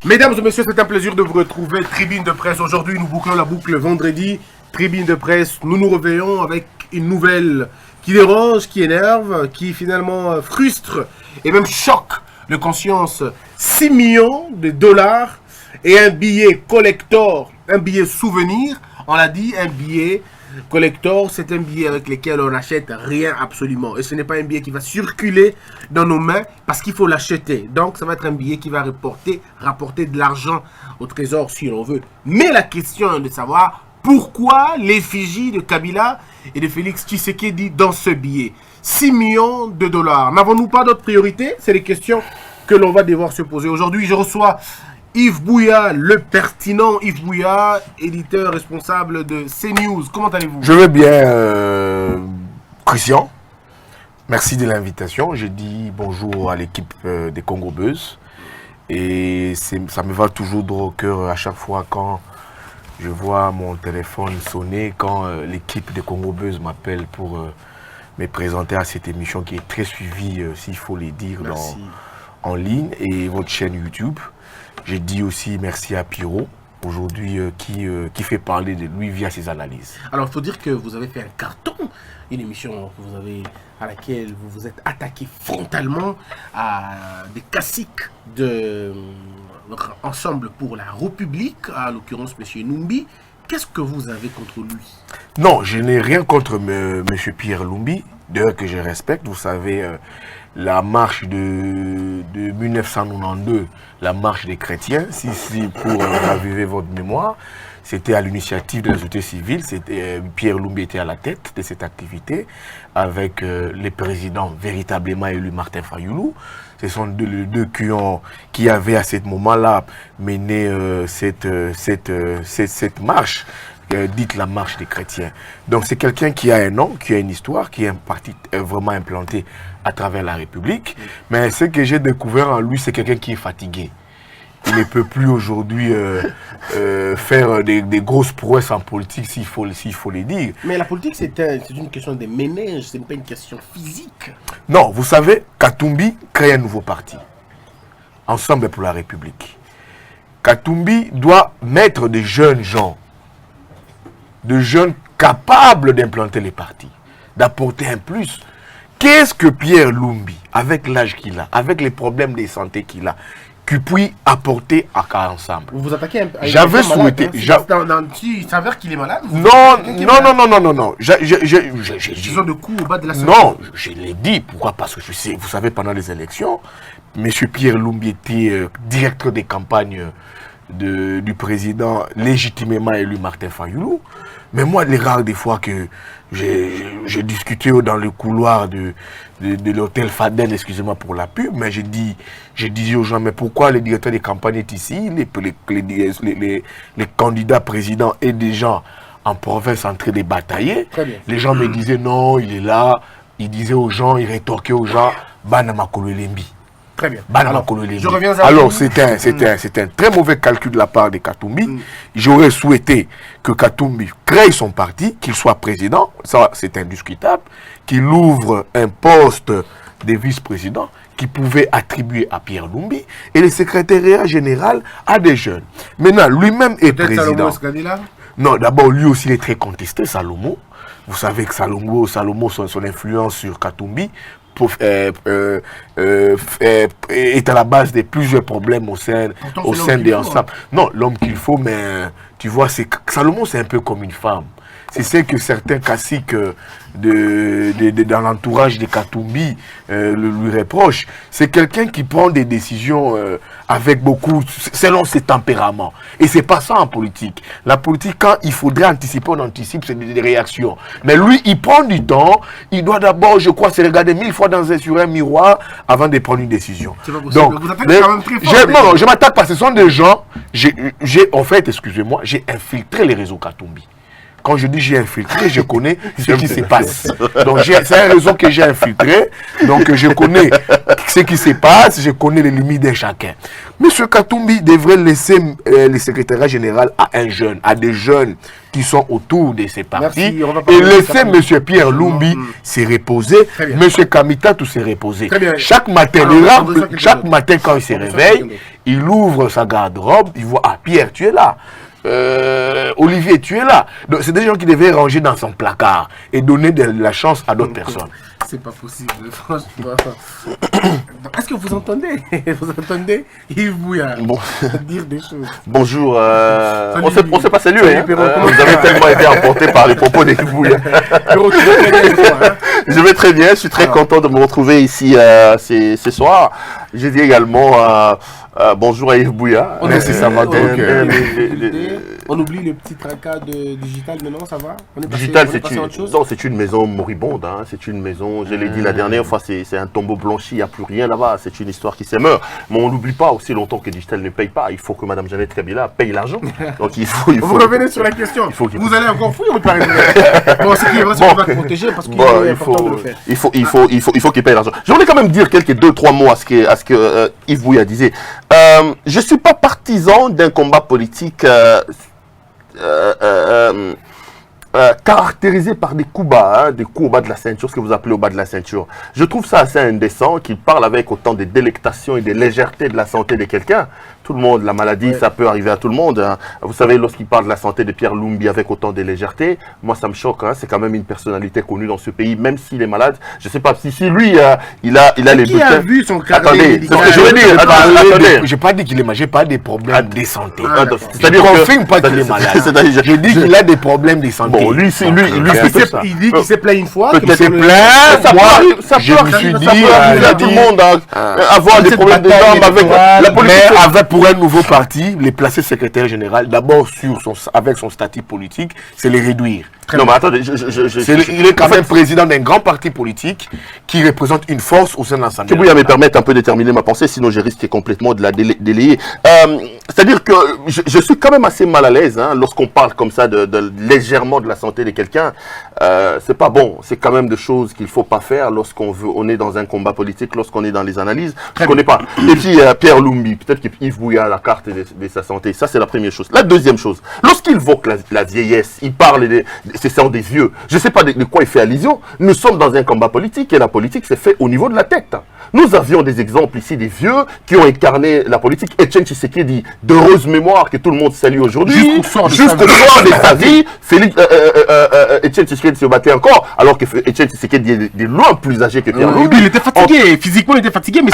Mesdames et messieurs, c'est un plaisir de vous retrouver. Tribune de presse. Aujourd'hui, nous bouclons la boucle vendredi. Tribune de presse, nous nous réveillons avec une nouvelle qui dérange, qui énerve, qui finalement frustre et même choque de conscience. 6 millions de dollars et un billet collector, un billet souvenir. On l'a dit, un billet collector, c'est un billet avec lequel on n'achète rien absolument. Et ce n'est pas un billet qui va circuler dans nos mains parce qu'il faut l'acheter. Donc, ça va être un billet qui va rapporter de l'argent au trésor si l'on veut. Mais la question est de savoir pourquoi l'effigie de Kabila et de Félix Tshisekedi dans ce billet. 6 millions de dollars. N'avons-nous pas d'autres priorités? C'est les questions que l'on va devoir se poser. Aujourd'hui, je reçois Yves Bouya, le pertinent Yves Bouya, éditeur responsable de CNews. Comment allez-vous? Je vais bien, Christian. Merci de l'invitation. Je dis bonjour à l'équipe des Congo Buzz. Et ça me va toujours droit au cœur à chaque fois quand je vois mon téléphone sonner, quand l'équipe des Congo Buzz m'appelle pour me présenter à cette émission qui est très suivie, s'il faut le dire, en ligne, et votre chaîne YouTube. Je dis aussi merci à Pierrot, aujourd'hui, qui fait parler de lui via ses analyses. Alors, il faut dire que vous avez fait un carton, une émission à laquelle vous vous êtes attaqué frontalement à des classiques de notre ensemble pour la République, à l'occurrence M. Numbi. Qu'est-ce que vous avez contre lui? Non, je n'ai rien contre M. Pierre Lumbi, d'ailleurs que je respecte. Vous savez, la marche de 1992, la marche des chrétiens, si pour raviver votre mémoire, c'était à l'initiative de la société civile. Pierre Lumbi était à la tête de cette activité avec les présidents véritablement élus Martin Fayoulou. Ce sont les deux qui avaient à ce moment-là mené cette marche, dite la marche des chrétiens. Donc c'est quelqu'un qui a un nom, qui a une histoire, qui est un parti vraiment implanté à travers la République. Mais ce que j'ai découvert en lui, c'est quelqu'un qui est fatigué. Il ne peut plus aujourd'hui faire des grosses prouesses en politique, s'il faut les dire. Mais la politique, c'est une question de ménage, ce n'est pas une question physique. Non, vous savez, Katumbi crée un nouveau parti. Ensemble pour la République. Katumbi doit mettre des jeunes gens, de jeunes capables d'implanter les partis, d'apporter un plus. Qu'est-ce que Pierre Lumbi, avec l'âge qu'il a, avec les problèmes de santé qu'il a, qui puis apporter à ensemble? Vous vous attaquez à j'avais souhaité. Il s'avère qu'il est malade? Non. Ils ont de coups au bas de la santé. Non, je l'ai dit. Pourquoi? Parce que vous savez, pendant les élections, M. Pierre Lumbi était directeur des campagnes du président légitimement élu Martin Fayoulou. Mais moi, les rares des fois que j'ai discuté dans le couloir de l'hôtel Faden, excusez-moi pour la pub, mais je disais aux gens, mais pourquoi le directeur des campagnes est ici, les candidats présidents et des gens en province en train de batailler? Les gens me disaient, non, il est là. Il disait aux gens, il rétorquait aux gens, Banama Kololembi. Très bien. Je reviens à c'est un très mauvais calcul de la part de Katumbi. J'aurais souhaité que Katumbi crée son parti, qu'il soit président, ça c'est indiscutable, qu'il ouvre un poste de vice-président qui pouvait attribuer à Pierre Lumbi et le secrétariat général à des jeunes. Maintenant, lui-même est président. Non, d'abord, lui aussi il est très contesté, Salomo. Vous savez que Salomo son influence sur Katumbi est à la base de plusieurs problèmes au sein des ensembles. Non, l'homme qu'il faut, mais tu vois, Salomon, c'est un peu comme une femme. C'est ce que certains caciques dans l'entourage de Katumbi lui reprochent. C'est quelqu'un qui prend des décisions avec beaucoup, selon ses tempéraments. Et c'est pas ça en politique. La politique, quand il faudrait anticiper, on anticipe, c'est des réactions. Mais lui, il prend du temps. Il doit d'abord, je crois, se regarder 1000 fois sur un miroir avant de prendre une décision. Donc, vous attaquez quand même très fort. Non, je m'attaque parce que ce sont des gens, en fait, excusez-moi, j'ai infiltré les réseaux Katumbi. quand je dis j'ai infiltré, je connais ce qui se passe. Donc c'est un réseau que j'ai infiltré, donc je connais ce qui se passe, je connais les limites de chacun. Monsieur Katumbi devrait laisser le secrétariat général à un jeune, à des jeunes qui sont autour de ces partis, et laisser monsieur Pierre Lumbi se reposer, monsieur Kamita tout se reposer. Chaque matin, chaque matin quand il se réveille, il ouvre sa garde-robe, il voit, ah Pierre, tu es là. Olivier, tu es là. Donc c'est des gens qui devaient ranger dans son placard et donner de la chance à d'autres personnes. C'est pas possible, franchement. Est-ce que vous entendez? Vous entendez Yves Bouya dire des choses. Bonjour. On ne s'est pas salué. Salut, hein. Perrault, Vous avez tellement été emporté par les propos d'Yves Bouya. Je vais très bien. Je suis très content de me retrouver ici ce soir. J'ai dit également bonjour à Yves Bouya. Merci, ça va donc. On oublie le petit tracas de Digital maintenant, ça va? Digital, c'est une maison moribonde. Hein. C'est une maison, je l'ai dit la dernière fois, c'est un tombeau blanchi, il n'y a plus rien là-bas. C'est une histoire qui s'émeurt. Mais on n'oublie pas aussi longtemps que Digital ne paye pas. Il faut que Mme Jeannette Kabila paye l'argent. Donc il faut. Vous revenez sur la question. Vous allez encore fouiller, on parle. Bon, c'est qu'il va protéger parce qu'il est important de le faire. Il faut qu'il paye l'argent. Je voulais quand même dire deux, trois mots à ce que Yves Bouya disait. Je ne suis pas partisan d'un combat politique caractérisé par des coups bas, hein, des coups au bas de la ceinture, ce que vous appelez au bas de la ceinture. Je trouve ça assez indécent qu'il parle avec autant de délectation et de légèreté de la santé de quelqu'un. Tout le monde, la maladie, ça peut arriver à tout le monde. Hein. Vous savez, lorsqu'il parle de la santé de Pierre Lumbi avec autant de légèreté, moi ça me choque. Hein. C'est quand même une personnalité connue dans ce pays, même s'il est malade. Je ne sais pas si lui, il a les bulletins. Qui a vu son carnet? Attendez, c'est ce que je veux dire. Attendez. Je n'ai pas dit qu'il est malade, j'ai pas des problèmes de santé. C'est-à-dire qu'on confirme pas qu'il est malade. Je dis qu'il a des problèmes de santé. Bon, lui, il dit qu'il s'est plaint une fois. Il s'est plaint. Moi, je me suis dit, tout le monde avoir des problèmes de jambes avec la politique. Mais pour un nouveau parti, les placer secrétaire général, d'abord avec son statut politique, c'est les réduire. Non, mais attendez, il est quand même président d'un grand parti politique qui représente une force au sein de l'Assemblée. Que vous me permettre un peu de terminer ma pensée, sinon je risque complètement de la délayer. C'est-à-dire que je suis quand même assez mal à l'aise hein, lorsqu'on parle comme ça légèrement de la santé de quelqu'un. C'est pas bon. C'est quand même des choses qu'il faut pas faire on est dans un combat politique, lorsqu'on est dans les analyses. Je connais pas. Et puis Pierre Lumbi, peut-être qu'Yves Bouya a la carte de sa santé. Ça, c'est la première chose. La deuxième chose, lorsqu'il évoque la vieillesse, il parle c'est ça des vieux. Je ne sais pas de quoi il fait allusion. Nous sommes dans un combat politique et la politique s'est fait au niveau de la tête. Nous avions des exemples ici des vieux qui ont incarné la politique. Etienne Tshisekedi, d'heureuse mémoire que tout le monde salue aujourd'hui. Jusqu'au soir de sa vie, Etienne Tshisekedi se battait encore, alors que Etienne Tshisekedi est loin plus âgé que Pierre Lumbi. Il était fatigué, physiquement il était fatigué, mais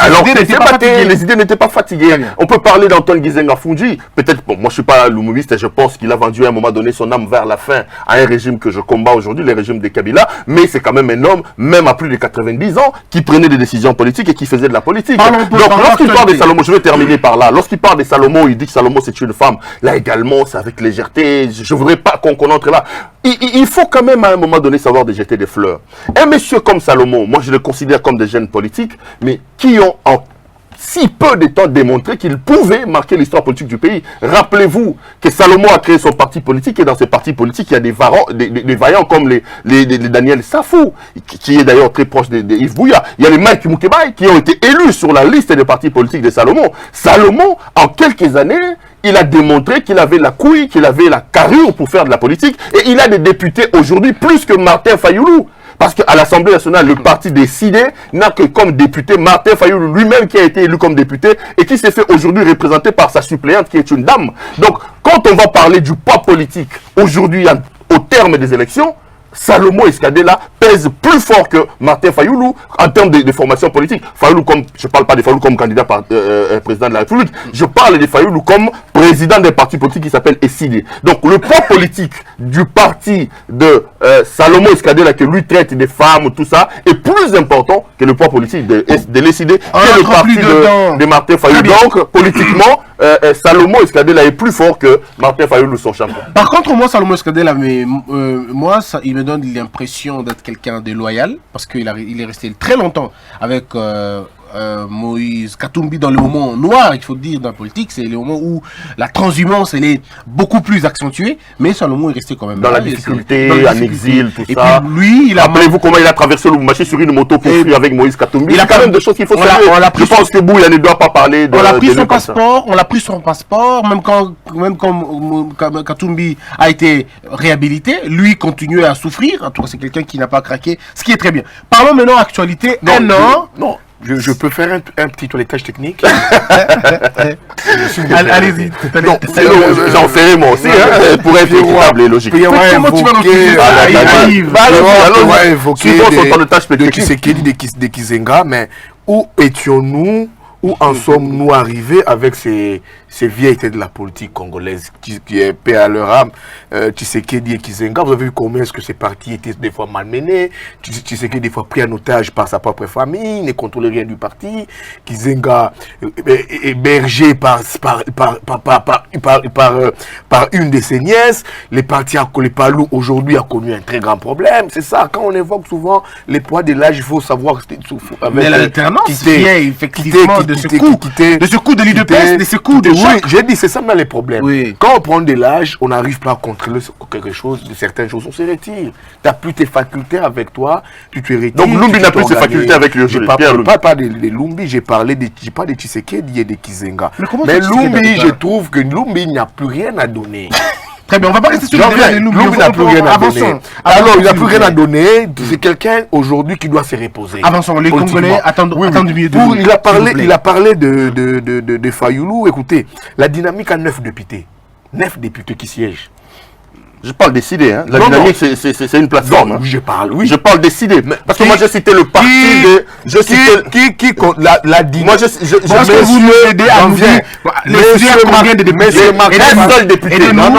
les idées n'étaient pas fatiguées. On peut parler d'Antoine Gizenga Fungi. Peut-être, bon, moi je suis pas lumumiste et je pense qu'il a vendu à un moment donné son âme vers la fin à un régime que je combats aujourd'hui, le régime de Kabila, mais c'est quand même un homme, même à plus de 90 ans, qui prenait des décisions politiques et qui faisait de la politique. Donc lorsqu'il parle de Salomon, je vais terminer par là, lorsqu'il parle de Salomon, il dit que Salomon c'est une femme, là également c'est avec légèreté, je ne voudrais pas qu'on entre là. Il faut quand même à un moment donné savoir de jeter des fleurs. Un monsieur comme Salomon, moi je le considère comme des jeunes politiques, mais qui ont en si peu de temps démontré qu'il pouvait marquer l'histoire politique du pays. Rappelez-vous que Salomon a créé son parti politique et dans ce parti politique, il y a des vaillants comme les Daniel Safou, qui est d'ailleurs très proche de Yves Bouya. Il y a les Mike Moukebaï qui ont été élus sur la liste des partis politiques de Salomon. Salomon, en quelques années, il a démontré qu'il avait la couille, qu'il avait la carrure pour faire de la politique et il a des députés aujourd'hui plus que Martin Fayoulou. Parce qu'à l'Assemblée nationale, le parti décidé n'a que comme député Martin Fayoulou lui-même qui a été élu comme député et qui s'est fait aujourd'hui représenter par sa suppléante qui est une dame. Donc, quand on va parler du poids politique aujourd'hui au terme des élections, Salomon Escadela pèse plus fort que Martin Fayoulou en termes de formation politique. Fayoulou comme, je ne parle pas de Fayoulou comme candidat président de la République, je parle de Fayoulou comme président d'un parti politique qui s'appelle SID. Donc le poids politique du parti de Salomon Escadela, que lui traite des femmes, tout ça, est plus important que le poids politique de l'SID, qui est le parti de Martin Fayoulou. Donc politiquement, Salomon Escadela est plus fort que Martin Fayoulou, son champion. Par contre, moi, Salomon Escadela, moi, il me donne l'impression d'être quelqu'un de loyal, parce qu'il est resté très longtemps avec Moïse Katumbi dans le moment noir, il faut dire, dans la politique, c'est le moment où la transhumance, elle est beaucoup plus accentuée, mais Salomon est resté quand même dans là, la difficulté, dans la en exil, tout et ça. puis lui, il a... Rappelez-vous comment il a traversé le Lubumbashi sur une moto pour fuir avec Moïse Katumbi. Il a quand même des choses qu'il faut savoir. Je pense que Bouya ne doit pas parler de... On a pris son passeport, même quand Katumbi a été réhabilité, lui continuait à souffrir. En tout cas, c'est quelqu'un qui n'a pas craqué, ce qui est très bien. Parlons maintenant actualité. Non, je peux faire un petit toilettage technique. Allez-y. J'en ferai moi aussi, pour être équitable et logique. Comment tu vas évoquer de Tshisekedi, de Kizenga, mais où étions-nous? Où en sommes-nous arrivés avec ces vieilles têtes de la politique congolaise qui est paix à leur âme, Tshisekedi et Kizenga? Vous avez vu comment est-ce que ces partis étaient des fois malmenés, Tshisekedi des fois pris en otage par sa propre famille, ne contrôlait rien du parti, Kizenga hébergé par une de ses nièces, les partis à Kolipalou aujourd'hui a connu un très grand problème. C'est ça, quand on évoque souvent les poids de l'âge, il faut savoir mais l'alternance vient effectivement de ce coup de l'UDPS, de ce coup de oui, j'ai dit, c'est ça dans les problèmes. Oui. Quand on prend de l'âge, on n'arrive pas à contrôler quelque chose, de certaines choses, on se retire. Tu n'as plus tes facultés avec toi, tu te retires. Donc Lumbi n'a plus ses facultés avec lui. Je ne parle pas de Lumbi, j'ai parlé de Tshisekedi et de Kizenga. Mais Lumbi, je trouve que Lumbi, il n'y a plus rien à donner. Très bien, on va pas rester sur le Lumbi n'a plus rien à donner. Alors, il n'a plus rien à donner. C'est quelqu'un aujourd'hui qui doit se reposer. Avançons, les Congolais attendent du milieu de lui. Il a parlé de Fayoulou. Écoutez, la dynamique a 9 députés. 9 députés qui siègent. Je parle des idées, hein. La dynamique, c'est une plateforme. Non, hein. je parle, oui. Je parle des idées. Parce que moi, j'ai cité le parti de... Qui compte la dynamique? Moi, parce que vous nous aidez à nous dire... Les idées combien de députés? Un seul député. Non,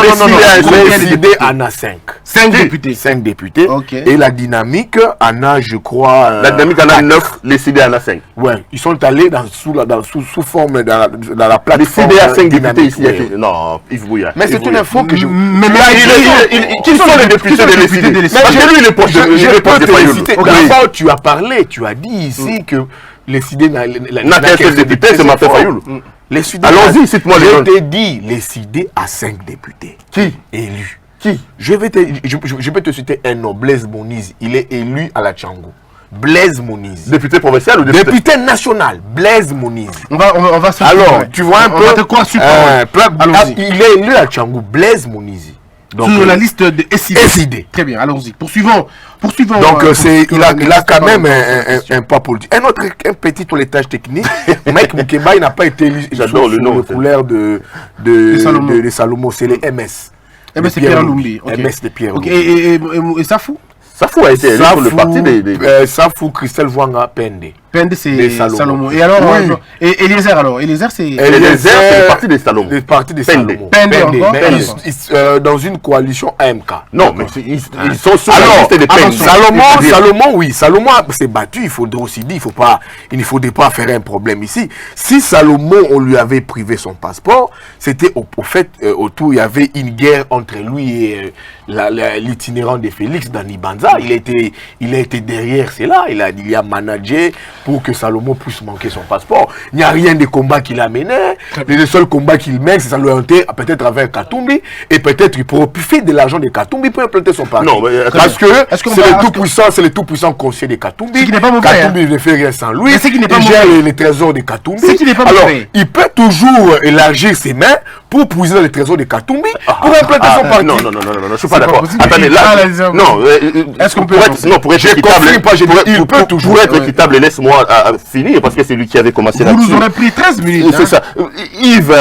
les idées en a 5. 5 députés. 5 députés. Okay. Et la dynamique en a, je crois... La dynamique en a 9, les idées en a 5. Ouais, ils sont allés sous forme dans la plateforme. Les idées à 5 députés ici. Non, Yves Bouya. Mais c'est une info que je... Qui sont les députés de l'ECD? Parce que lui, il est proche de Fayoulou. D'abord, tu as parlé, tu as dit ici que l'ECD n'a qu'un seul député, c'est Martin Fayoulou. Allons-y, cite-moi les gens. Je t'ai dit, l'ECD a 5 députés. Qui? Élus. Qui? Je peux te citer un nom, Blaise Moniz. Il est élu à la Tchangou. Blaise Moniz. Député provincial ou député national? Blaise Moniz. On va se... Alors, tu vois un peu... Il est élu à Tchangou, Blaise Moniz. Donc, sur la liste de SID. Très bien, allons-y. Poursuivons. Donc, il a quand même un pas politique. Un petit toilettage technique. Mec Moukeba, il n'a pas été élu. J'adore le nom. Le couleur de Salomon, c'est les MS. MS c'est Pierre Lumbi. MS de Pierre Lumbi. Et Safou? Safou a été élu pour le parti des... Safou, Christelle Vouanga, Pende. Pende, c'est Salomon. Et alors, et Eliezer alors? Eliezer, c'est le parti des Salomon. Le parti des Salomon. Pende encore? Dans une coalition AMK. Non, mais ils sont sur la liste des Pende. Salomon, oui. Salomon s'est battu, il faudrait aussi dire, il ne faudrait pas faire un problème ici. Si Salomon, on lui avait privé son passeport, c'était au fait, autour, il y avait une guerre entre lui et l'itinérant de Félix dans Ibanza. Il a été derrière cela, il a managé pour que Salomon puisse manquer son passeport. Il n'y a rien de combat qu'il a mené. Le seul combat qu'il mène, c'est sa loyauté peut-être avec Katumbi, et peut-être il profite de l'argent de Katumbi pour implanter son parti. Non, mais parce que c'est le tout-puissant conseiller de Katumbi. Katumbi ne fait rien sans lui. Il gère les trésors de Katumbi. Alors, il peut toujours élargir ses mains pour puiser dans les trésors de Katumbi pour implanter son parti. Non, je suis pas d'accord. Attendez, là, non, est-ce qu'on peut... Non, pour être équitable, il peut toujours être équitable, laisse-moi finir, parce que c'est lui qui avait commencé là-dessus. Vous nous aurez pris 13 minutes. C'est ça. Yves,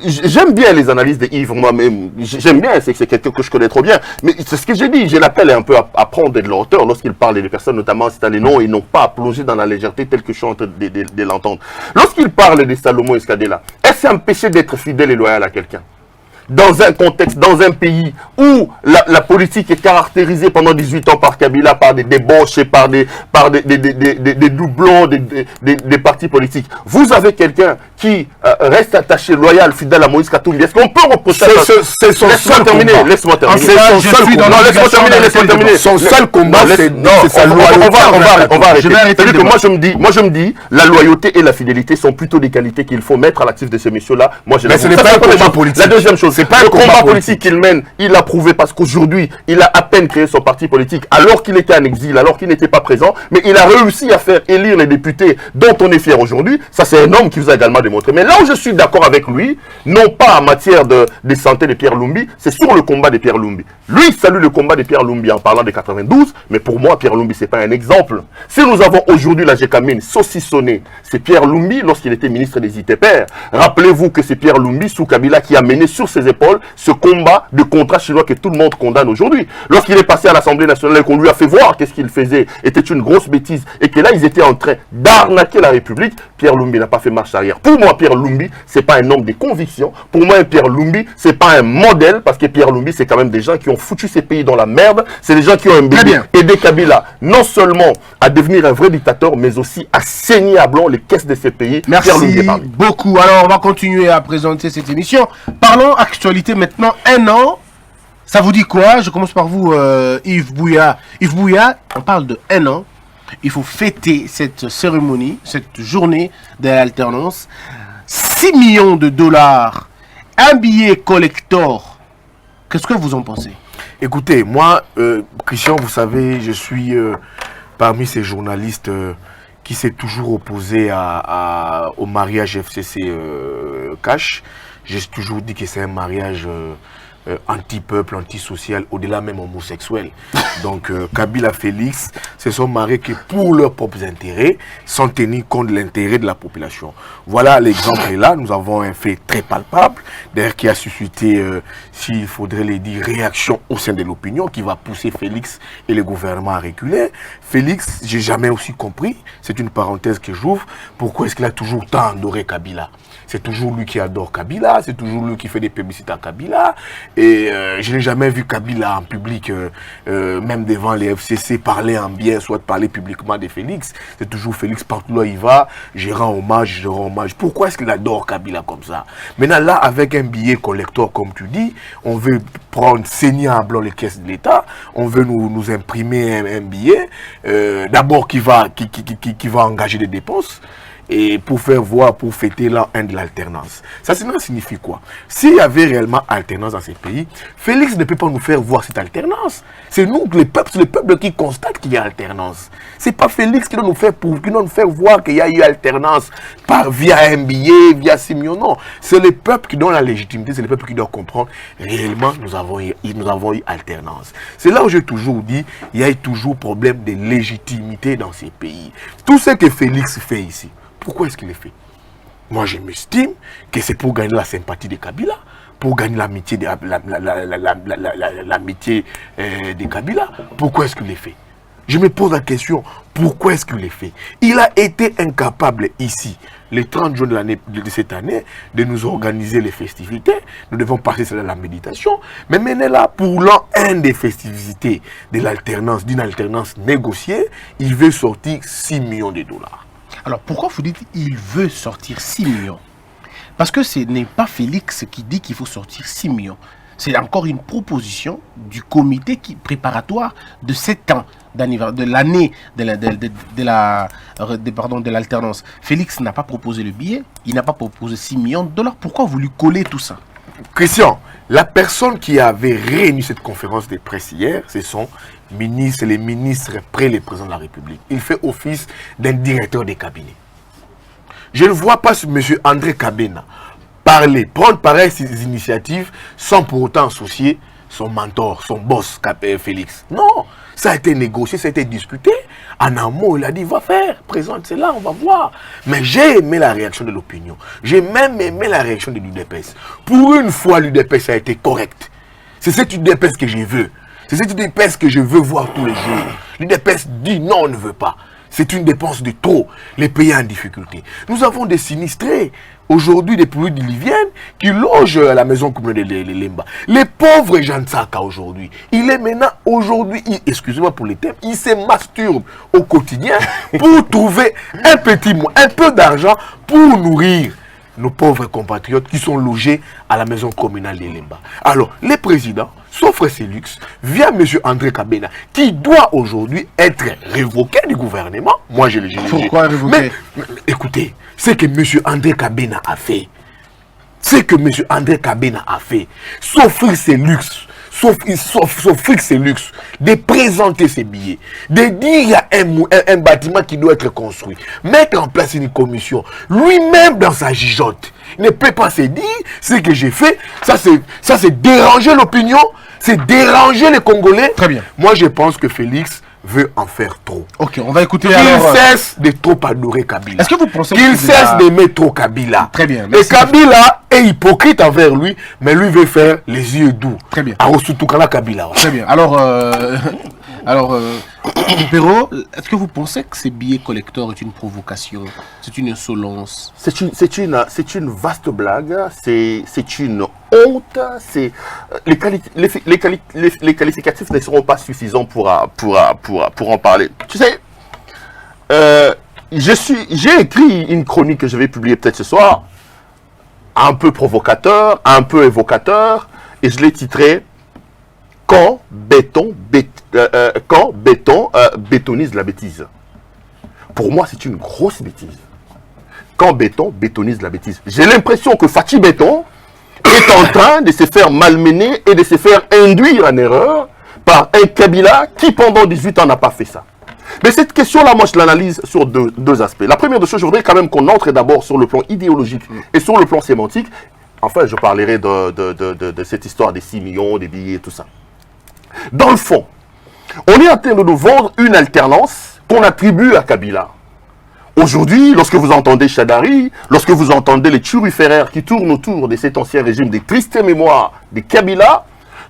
j'aime bien les analyses de Yves, moi-même. J'aime bien, c'est quelqu'un que je connais trop bien. Mais c'est ce que j'ai dit, je l'appelle un peu à prendre de la hauteur lorsqu'il parle des personnes, notamment citant les noms, ils n'ont pas à plonger dans la légèreté telle que je suis en train de l'entendre. Lorsqu'il parle de Salomon Escadela, est-ce un péché d'être fidèle et loyal à quelqu'un? Dans un contexte, dans un pays où la politique est caractérisée pendant 18 ans par Kabila, par des débauches et par des doublons des partis politiques. Vous avez quelqu'un qui reste attaché, loyal, fidèle à Moïse Katumbi, est-ce qu'on peut reprocher C'est son seul combat. Laisse-moi terminer. C'est son seul combat. Laisse-moi terminer. Son seul combat, c'est sa loyauté. On va arrêter. C'est-à-dire que moi je me dis, la loyauté et la fidélité sont plutôt des qualités qu'il faut mettre à l'actif de ces messieurs-là. Moi, mais ce n'est pas un combat politique. La deuxième chose, c'est pas le combat politique qu'il mène. Il a prouvé parce qu'aujourd'hui, il a à peine créé son parti politique alors qu'il était en exil, alors qu'il n'était pas présent, mais il a réussi à faire élire les députés dont on est fier aujourd'hui. Ça, c'est un homme qui vous a également démontré. Mais là où je suis d'accord avec lui, non pas en matière de santé de Pierre Lumbi, c'est sur le combat de Pierre Lumbi. Lui, il salue le combat de Pierre Lumbi en parlant de 92, mais pour moi, Pierre Lumbi, c'est pas un exemple. Si nous avons aujourd'hui la Gécamine saucissonnée, c'est Pierre Lumbi lorsqu'il était ministre des ITPR. Rappelez-vous que c'est Pierre Lumbi sous Kabila qui a mené sur ses épaules ce combat de contrat chinois que tout le monde condamne aujourd'hui. Lorsqu'il est passé à l'Assemblée nationale et qu'on lui a fait voir qu'est-ce qu'il faisait était une grosse bêtise et que là, ils étaient en train d'arnaquer la République, Pierre Lumbi n'a pas fait marche arrière. Pour moi, Pierre Lumbi, c'est pas un homme de conviction. Pour moi, Pierre Lumbi, c'est pas un modèle parce que Pierre Lumbi, c'est quand même des gens qui ont foutu ces pays dans la merde. C'est des gens qui ont aidé Kabila non seulement à devenir un vrai dictateur, mais aussi à saigner à blanc les caisses de ces pays. Merci beaucoup. Alors, on va continuer à présenter cette émission. Parlons actualité maintenant. 1 an. Ça vous dit quoi? Je commence par vous, Yves Bouya. Yves Bouya, on parle de 1 an. Il faut fêter cette cérémonie, cette journée de l'alternance. 6 millions de dollars, un billet collector. Qu'est-ce que vous en pensez? Écoutez, moi, Christian, vous savez, je suis parmi ces journalistes qui s'est toujours opposé au mariage FCC Cash. J'ai toujours dit que c'est un mariage anti-peuple, anti-social, au-delà même homosexuel. Donc Kabila Félix se sont mariés que pour leurs propres intérêts, sans tenir compte de l'intérêt de la population. Voilà, l'exemple est là. Nous avons un fait très palpable, d'ailleurs qui a suscité, s'il faudrait le dire, réaction au sein de l'opinion, qui va pousser Félix et le gouvernement à reculer. Félix, j'ai jamais aussi compris, c'est une parenthèse que j'ouvre, pourquoi est-ce qu'il a toujours tant adoré Kabila? C'est toujours lui qui adore Kabila, c'est toujours lui qui fait des publicités à Kabila. Et je n'ai jamais vu Kabila en public, même devant les FCC, parler en bien, soit parler publiquement de Félix. C'est toujours Félix, partout là il va, je rends hommage. Pourquoi est-ce qu'il adore Kabila comme ça? Maintenant là, avec un billet collector, comme tu dis, on veut prendre, saigner à blanc les caisses de l'État, on veut nous imprimer un billet, d'abord qui va engager des dépenses. Et pour faire voir, pour fêter l'an 1 de l'alternance. Ça signifie quoi? S'il y avait réellement alternance dans ces pays, Félix ne peut pas nous faire voir cette alternance. C'est nous, les peuples, c'est le peuple qui constate qu'il y a alternance. C'est pas Félix qui doit nous faire voir qu'il y a eu alternance via un billet, via 6 millions. Non, c'est le peuple qui donne la légitimité, c'est le peuple qui doit comprendre réellement nous avons eu alternance. C'est là où j'ai toujours dit, il y a toujours problème de légitimité dans ces pays. Tout ce que Félix fait ici, pourquoi est-ce qu'il le fait? Moi, je m'estime que c'est pour gagner la sympathie de Kabila, pour gagner l'amitié de Kabila. Pourquoi est-ce qu'il le fait? Je me pose la question, pourquoi est-ce qu'il le fait? Il a été incapable ici, le 30 juin de cette année, de nous organiser les festivités. Nous devons passer cela à la méditation. Mais maintenant là, pour l'an 1 des festivités de l'alternance, d'une alternance négociée, il veut sortir 6 millions de dollars. Alors, pourquoi vous dites qu'il veut sortir 6 millions? Parce que ce n'est pas Félix qui dit qu'il faut sortir 6 millions. C'est encore une proposition du comité préparatoire de 7 ans de l'année de l'alternance. Félix n'a pas proposé le billet, il n'a pas proposé 6 millions de dollars. Pourquoi vous lui collez tout ça? Christian, la personne qui avait réuni cette conférence de presse hier, c'est son ministre, les ministres près le président de la République. Il fait office d'un directeur de cabinet. Je ne vois pas ce monsieur André Kabena parler, prendre pareilles initiatives sans pour autant associer son mentor, son boss, Félix. Non, ça a été négocié, ça a été discuté. En amont, il a dit, va faire, présente cela, on va voir. Mais j'ai aimé la réaction de l'opinion. J'ai même aimé la réaction de l'UDPS. Pour une fois, l'UDPS a été correct. C'est cette UDPS que je veux. C'est cette UDPS que je veux voir tous les jours. L'UDPS dit non, on ne veut pas. C'est une dépense de trop. Les pays en difficulté. Nous avons des sinistrés. Aujourd'hui, des produits diluviennes qui logent à la maison communale de Lemba. Les pauvres gens de Saka aujourd'hui. Il est maintenant, aujourd'hui, excusez-moi pour les termes, il se masturbe au quotidien pour trouver un peu d'argent pour nourrir nos pauvres compatriotes qui sont logés à la maison communale d'Elemba. Alors, les présidents s'offrent ces luxes via M. André Kabena, qui doit aujourd'hui être révoqué du gouvernement. Moi, je le dis. Pourquoi révoqué? Mais écoutez, ce que M. André Kabena a fait, s'offrir ces luxes, s'offrir ces luxes, de présenter ses billets, de dire il y a un bâtiment qui doit être construit, mettre en place une commission, lui-même dans sa gigote, ne peut pas se dire ce que j'ai fait, ça c'est déranger l'opinion, c'est déranger les Congolais. Très bien. Moi je pense que Félix veut en faire trop. Ok, on va écouter Qu'il alors... cesse de trop adorer Kabila. Est-ce que vous pensez qu'il que cesse d'aimer trop Kabila? Très bien, Et merci. Kabila est hypocrite envers lui, mais lui veut faire les yeux doux. Très bien. Alors, surtout quand la Kabila. Très bien. Alors, Perrault, est-ce que vous pensez que ces billets collecteurs est une provocation? C'est une insolence? C'est une vaste blague, c'est une honte, les qualificatifs ne seront pas suffisants pour en parler. Tu sais, j'ai écrit une chronique que je vais publier peut-être ce soir, un peu provocateur, un peu évocateur, et je l'ai titré « Quand béton bétonise la bêtise ». Pour moi, c'est une grosse bêtise. Quand béton bétonise la bêtise. J'ai l'impression que Fatih Béton est en train de se faire malmener et de se faire induire en erreur par un Kabila qui, pendant 18 ans, n'a pas fait ça. Mais cette question-là, moi, je l'analyse sur deux aspects. La première de choses, je voudrais quand même qu'on entre d'abord sur le plan idéologique et sur le plan sémantique. Enfin, je parlerai de cette histoire des 6 millions, des billets et tout ça. Dans le fond, on est en train de nous vendre une alternance qu'on attribue à Kabila. Aujourd'hui, lorsque vous entendez Chadari, lorsque vous entendez les turiféraires qui tournent autour de cet ancien régime des tristes mémoires des Kabila,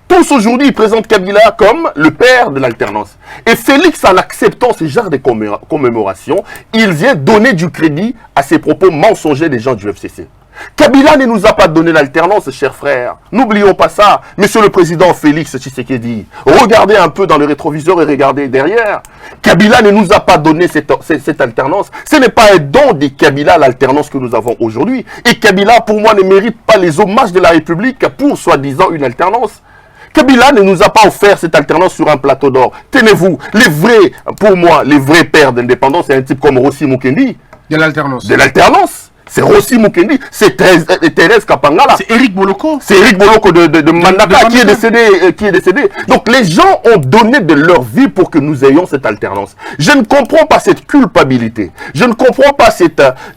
tous aujourd'hui présentent Kabila comme le père de l'alternance. Et Félix, en acceptant ce genre de commémoration, il vient donner du crédit à ces propos mensongers des gens du FCC. Kabila ne nous a pas donné l'alternance, chers frères. N'oublions pas ça. Monsieur le président Félix Tshisekedi, regardez un peu dans le rétroviseur et regardez derrière. Kabila ne nous a pas donné cette alternance. Ce n'est pas un don de Kabila, l'alternance que nous avons aujourd'hui. Et Kabila, pour moi, ne mérite pas les hommages de la République pour, soi-disant, une alternance. Kabila ne nous a pas offert cette alternance sur un plateau d'or. Tenez-vous, pour moi, les vrais pères d'indépendance, c'est un type comme Rossi Mukendi. De l'alternance. De l'alternance. C'est Rossi Mukendi, c'est Thérèse Kapangala. C'est Eric Boloko. C'est Eric Boloko de Mandaka qui est décédé. Donc les gens ont donné de leur vie pour que nous ayons cette alternance. Je ne comprends pas cette culpabilité. Je ne comprends pas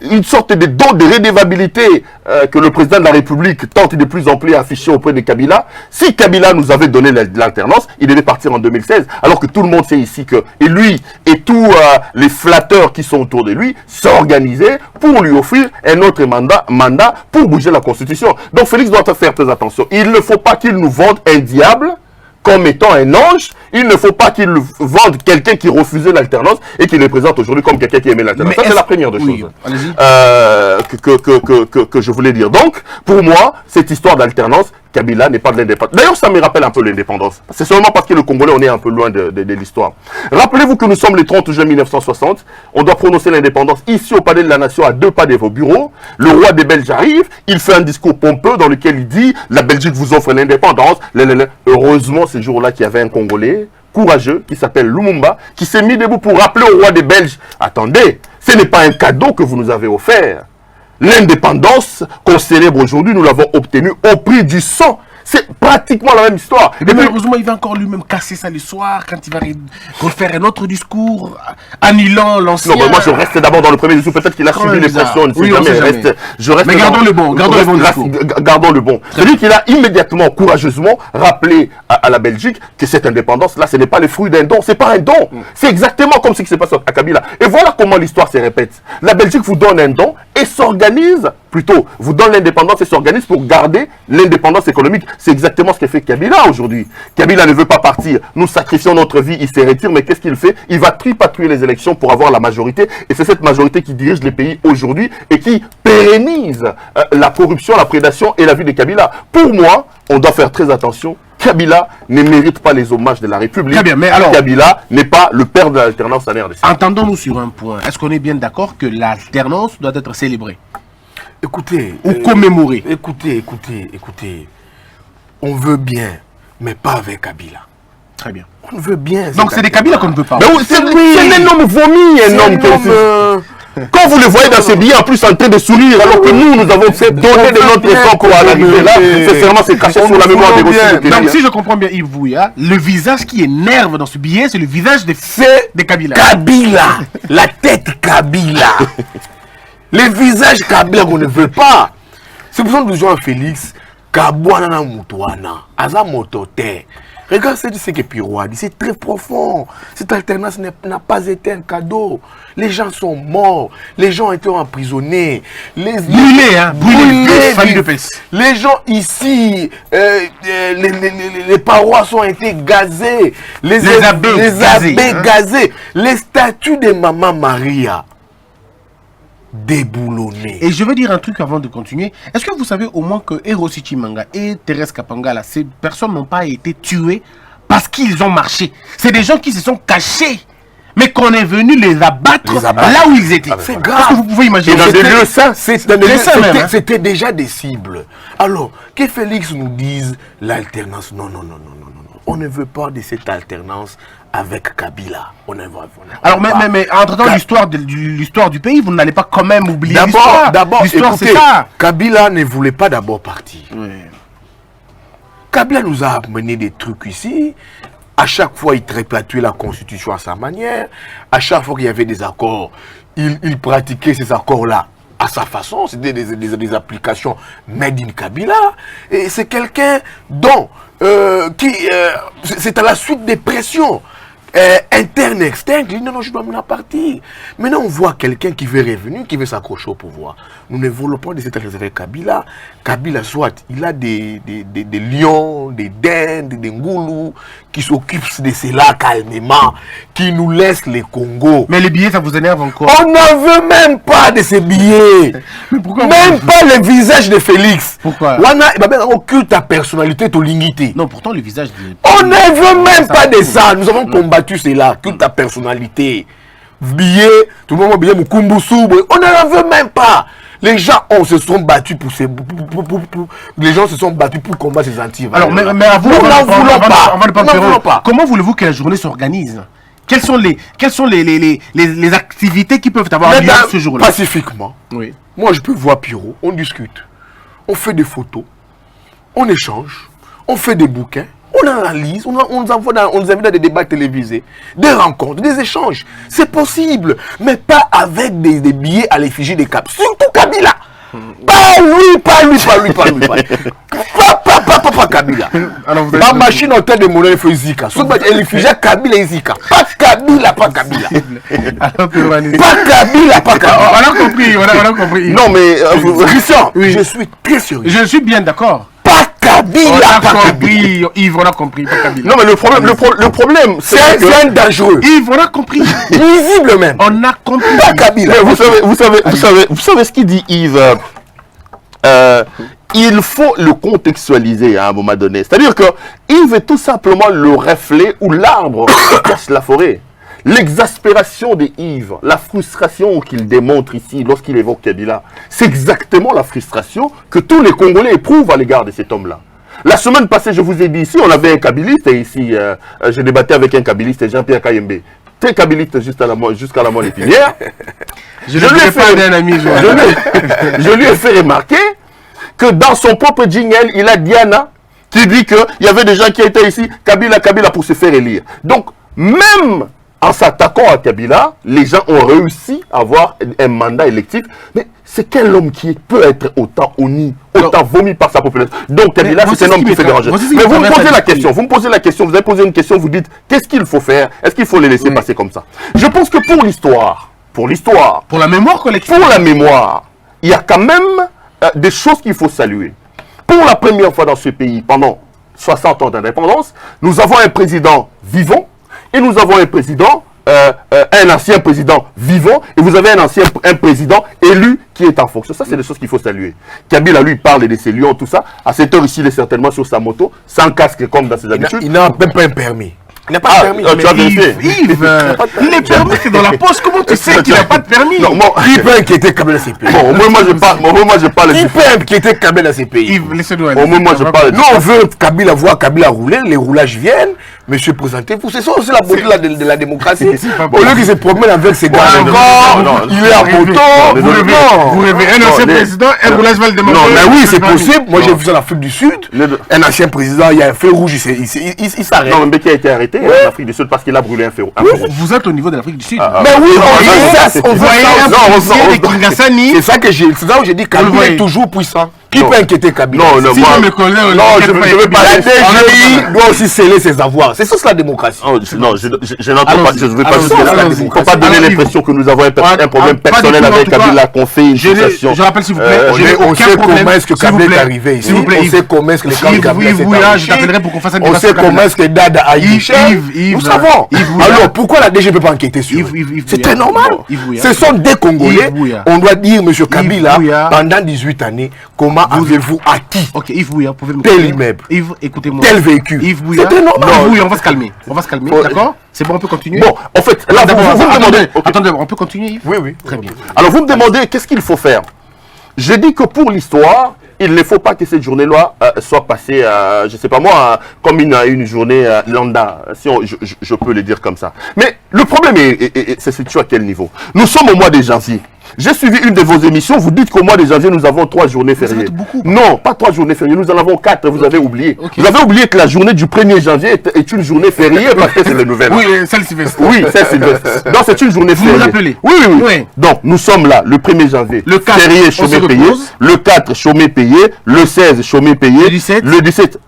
une sorte de don de redevabilité que le président de la République tente de plus en plus à afficher auprès de Kabila. Si Kabila nous avait donné l'alternance, il devait partir en 2016. Alors que tout le monde sait ici que lui et tous les flatteurs qui sont autour de lui s'organisaient pour lui offrir un autre mandat pour bouger la Constitution. Donc Félix doit faire très attention. Il ne faut pas qu'il nous vende un diable comme étant un ange. Il ne faut pas qu'il vende quelqu'un qui refusait l'alternance et qui le présente aujourd'hui comme quelqu'un qui aimait l'alternance. Ça, c'est la première des choses que je voulais dire. Donc, pour moi, cette histoire d'alternance, Kabila n'est pas de l'indépendance. D'ailleurs, ça me rappelle un peu l'indépendance. C'est seulement parce que le Congolais, on est un peu loin de l'histoire. Rappelez-vous que nous sommes le 30 juin 1960. On doit prononcer l'indépendance ici au Palais de la Nation, à 2 pas de vos bureaux. Le roi des Belges arrive. Il fait un discours pompeux dans lequel il dit « La Belgique vous offre l'indépendance. » Heureusement, ce jour-là, qu'il y avait un Congolais courageux qui s'appelle Lumumba, qui s'est mis debout pour rappeler au roi des Belges « Attendez, ce n'est pas un cadeau que vous nous avez offert. L'indépendance qu'on célèbre aujourd'hui, nous l'avons obtenue au prix du sang. » C'est pratiquement la même histoire. Et malheureusement, il va encore lui-même casser ça le soir quand il va refaire un autre discours, annulant l'ancien. Non, mais moi je reste d'abord dans le premier discours. Peut-être qu'il a subi les pressions, on ne sait jamais. Je reste mais gardons le bon, gardons le bon discours. Gardons le bon. Celui qui a immédiatement, courageusement rappelé à la Belgique que cette indépendance-là, ce n'est pas le fruit d'un don. C'est pas un don. C'est exactement comme ce qui se passe à Kabila. Et voilà comment l'histoire se répète. La Belgique vous donne un don et s'organise, plutôt, vous donne l'indépendance et s'organise pour garder l'indépendance économique. C'est exactement ce que fait Kabila aujourd'hui. Kabila ne veut pas partir. Nous sacrifions notre vie, il se retire, mais qu'est-ce qu'il fait? Il va tripatouiller les élections pour avoir la majorité. Et c'est cette majorité qui dirige les pays aujourd'hui et qui pérennise la corruption, la prédation et la vie de Kabila. Pour moi, on doit faire très attention. Kabila ne mérite pas les hommages de la République. Très bien, mais alors, Kabila n'est pas le père de l'alternance en RDC. Entendons-nous sur un point. Est-ce qu'on est bien d'accord que l'alternance doit être célébrée? Écoutez. Ou commémorer. Écoutez. On veut bien, mais pas avec Kabila. Très bien. On veut bien. Donc c'est des Kabila qu'on ne veut pas. Mais oui, c'est un homme vomi, un homme Quand vous le voyez dans ces billets, en plus en train de sourire, alors que nous avons fait donner de notre sang pour en arriver là, sincèrement, c'est caché sur la mémoire des reçus. Donc si je comprends bien Yves Bouya, le visage qui énerve dans ce billet, c'est le visage des Kabila. Kabila, la tête Kabila. Les visages Kabila qu'on ne veut pas. C'est pour ça que nous disons à Félix, Kabouana na Moutouana, Aza Motote. Regarde ce que Pirou a dit, c'est très profond. Cette alternance n'a pas été un cadeau. Les gens sont morts, les gens ont été emprisonnés. Brûlés, hein, brûlés. Les gens ici, les paroisses ont été gazées. Les abbés gazés. Les statues de Maman Maria déboulonnés. Et je veux dire un truc avant de continuer. Est-ce que vous savez au moins que Erosi Chimanga et Thérèse Kapangala, ces personnes n'ont pas été tuées parce qu'ils ont marché. C'est des gens qui se sont cachés, mais qu'on est venu les abattre là où ils étaient. C'est grave. Est-ce que vous pouvez imaginer? Et dans des lieux sains, c'était déjà des cibles. Alors, que Félix nous dise l'alternance, non. On ne veut pas de cette alternance avec Kabila. Alors, mais entre-temps, l'histoire du pays, vous n'allez pas quand même oublier l'histoire. D'abord, l'histoire, c'est ça. Kabila ne voulait pas d'abord partir. Oui. Kabila nous a amené des trucs ici. À chaque fois, il trépatuait la constitution à sa manière. À chaque fois qu'il y avait des accords, il pratiquait ces accords-là à sa façon. C'était des applications made in Kabila. Et c'est quelqu'un dont c'est à la suite des pressions internes, externes, qui dit non, je dois me la partir. Maintenant, on voit quelqu'un qui veut revenir, qui veut s'accrocher au pouvoir. Nous ne voulons pas de cette alliance avec Kabila. Kabila, soit il a des lions, des dindes, des ngoulous, qui s'occupent de cela calmement, qui nous laissent les Congo. Mais les billets, ça vous énerve encore? On n'en veut même pas de ces billets. Mais pourquoi même pas le visage de Félix. Pourquoi? On occulte ta personnalité, ton dignité. Non, pourtant le visage on ne veut même pas de ça. Nous avons combattu cela, culte ta personnalité. Billet, tout le monde billet, Mukumbusu. On ne veut même pas. Les gens se sont battus pour ces... les gens se sont battus pour combattre ces anti. Alors, mais à vous, on ne voulons pas. Comment voulez-vous que la journée s'organise? Quelles sont les activités qui peuvent avoir lieu ce jour-là? Pacifiquement. Oui. Moi, je peux voir Pierrot, on discute. On fait des photos. On échange. On fait des bouquins. On analyse. On nous invite dans des débats télévisés. Des rencontres, des échanges. C'est possible. Mais pas avec des billets à l'effigie des Kabila. Surtout Kabila. Pas lui. Pas Kabila. La machine en terre de monnaie fait Zika. Surtout l'effigie Kabila et Zika. Pas Kabila. Pas Kabila. On a compris. Non, mais Christian, je suis très sérieux. Je suis bien d'accord. Pas Kabila. On a compris, Yves, on a compris. Pas Kabila. Non, mais le problème, c'est un dangereux. Yves, on a compris. Nuisible même. On a compris. Pas Kabila. Mais vous savez ce qu'il dit, Yves. Il faut le contextualiser à un moment donné. C'est-à-dire que Yves est tout simplement le reflet ou l'arbre qui cache la forêt. L'exaspération de Yves, la frustration qu'il démontre ici lorsqu'il évoque Kabila, c'est exactement la frustration que tous les Congolais éprouvent à l'égard de cet homme-là. La semaine passée, je vous ai dit ici, on avait un kabiliste, et ici, je débattais avec un kabiliste, Jean-Pierre Kayembe, très kabiliste jusqu'à la moelle épinière. Je lui ai fait remarquer que dans son propre jingle, il a Diana qui dit qu'il y avait des gens qui étaient ici, Kabila pour se faire élire. Donc, même en s'attaquant à Kabila, les gens ont réussi à avoir un mandat électif. Mais c'est quel homme qui peut être autant honni, autant vomi par sa population? Donc Kabila, c'est un homme qui fait déranger. Mais vous me posez la question, vous avez posé une question, vous dites, qu'est-ce qu'il faut faire? Est-ce qu'il faut les laisser passer comme ça? Je pense que pour l'histoire, pour la mémoire collective, il y a quand même des choses qu'il faut saluer. Pour la première fois dans ce pays, pendant 60 ans d'indépendance, nous avons un président vivant et nous avons un ancien président vivant et vous avez un président élu qui est en fonction. Ça, c'est des choses qu'il faut saluer. Kabila, lui, parle de ses lions, tout ça. À cette heure ici, il est certainement sur sa moto, sans casque comme dans ses habitudes. Il n'a même pas un permis. Il n'a pas de permis. Tu as vérifié. Yves, les permis, c'est dans la poche. Comment tu sais qu'il n'a pas de permis? Non, Qui peut inquiéter Kabila CPI? bon, au moins, moi, je parle Qui du peut inquiéter Kabila CPI? Yves, laissez-nous aller. Au moins, moi, je parle Nous, on veut Kabila voir Kabila rouler, les roulages viennent. Monsieur, présentez-vous. C'est ça aussi la beauté de la démocratie. Au lieu qu'il se promène avec ses gars encore, il est en moto. Vous rêvez. Un ancien président, un roulage va le demander. Non, mais oui, c'est possible. Moi, j'ai vu ça en Afrique du Sud. Un ancien président, il y a un feu rouge, il s'arrête. Non, mais qui a été arrêté en Afrique du Sud parce qu'il a brûlé un feu rouge. Vous êtes au niveau de l'Afrique du Sud. Mais oui, on veut ça. C'est ça que j'ai. C'est ça où j'ai dit Kabila est toujours puissant. Qui peut inquiéter Kabila? Non, Si moi, je me connais, non, je ne veux pas. La DGI doit aussi sceller ses avoirs. C'est ça la démocratie. Non, je n'entends pas. Je ne veux pas. Il ne faut pas donner Alors, l'impression que nous avons un problème pas personnel du tout, en avec tout cas. Kabila, qu'on fait une situation. Je rappelle s'il vous plaît, je n'ai On aucun sait problème. comment est-ce que S'il vous Kabila est plaît. arrivé ici. S'il vous plaît, On Yves. sait comment est-ce que les camps de Kabila s'est Bouya, enrichi. je t'appellerai pour qu'on fasse un débat On sur sait Kabila. comment est-ce que Dada a eu cher. Yves, Nous savons. Yves Bouya. Alors pourquoi la DG ne peut pas enquêter sur eux? Yves C'était Bouya. normal. Yves Bouya. Ce sont des Congolais. Yves Bouya. On doit dire, monsieur Kabila, Bouya. pendant 18 années, comment avez-vous acquis Ok, Yves Bouya, pouvez me tel écouter? immeuble, Yves, écoutez-moi. tel véhicule? Yves Bouya. C'était normal. Yves Bouya, on va se calmer. On va se calmer, d'accord? C'est bon, on peut continuer? Bon, en fait, là, vous me demandez. Attendez, on peut continuer, Yves? Oui, oui. Très bien. Alors, vous me demandez qu'est-ce qu'il faut faire. Je dis que pour l'histoire, il ne faut pas que cette journée-là soit passée, je ne sais pas moi, comme une journée lambda, si je peux le dire comme ça. Mais le problème c'est situé à quel niveau? Nous sommes au mois de janvier. J'ai suivi une de vos émissions, vous dites qu'au mois de janvier, nous avons 3 journées fériées. Beaucoup. Non, pas 3 journées fériées, nous en avons 4, vous avez oublié. Ok. Vous avez oublié que la journée du 1er janvier est une journée fériée parce que c'est les nouvelles. Oui, Saint-Sylvestre. Oui, c'est Sylvestre. Donc c'est une journée Vous fériée. me rappelez? Oui, oui, oui. Oui. Donc nous sommes là, le 1er janvier. Le 4, férié, on chômé se payé. repose. Le 4, chômé payé. Le 16, chômé payé. Le 17. Le 17.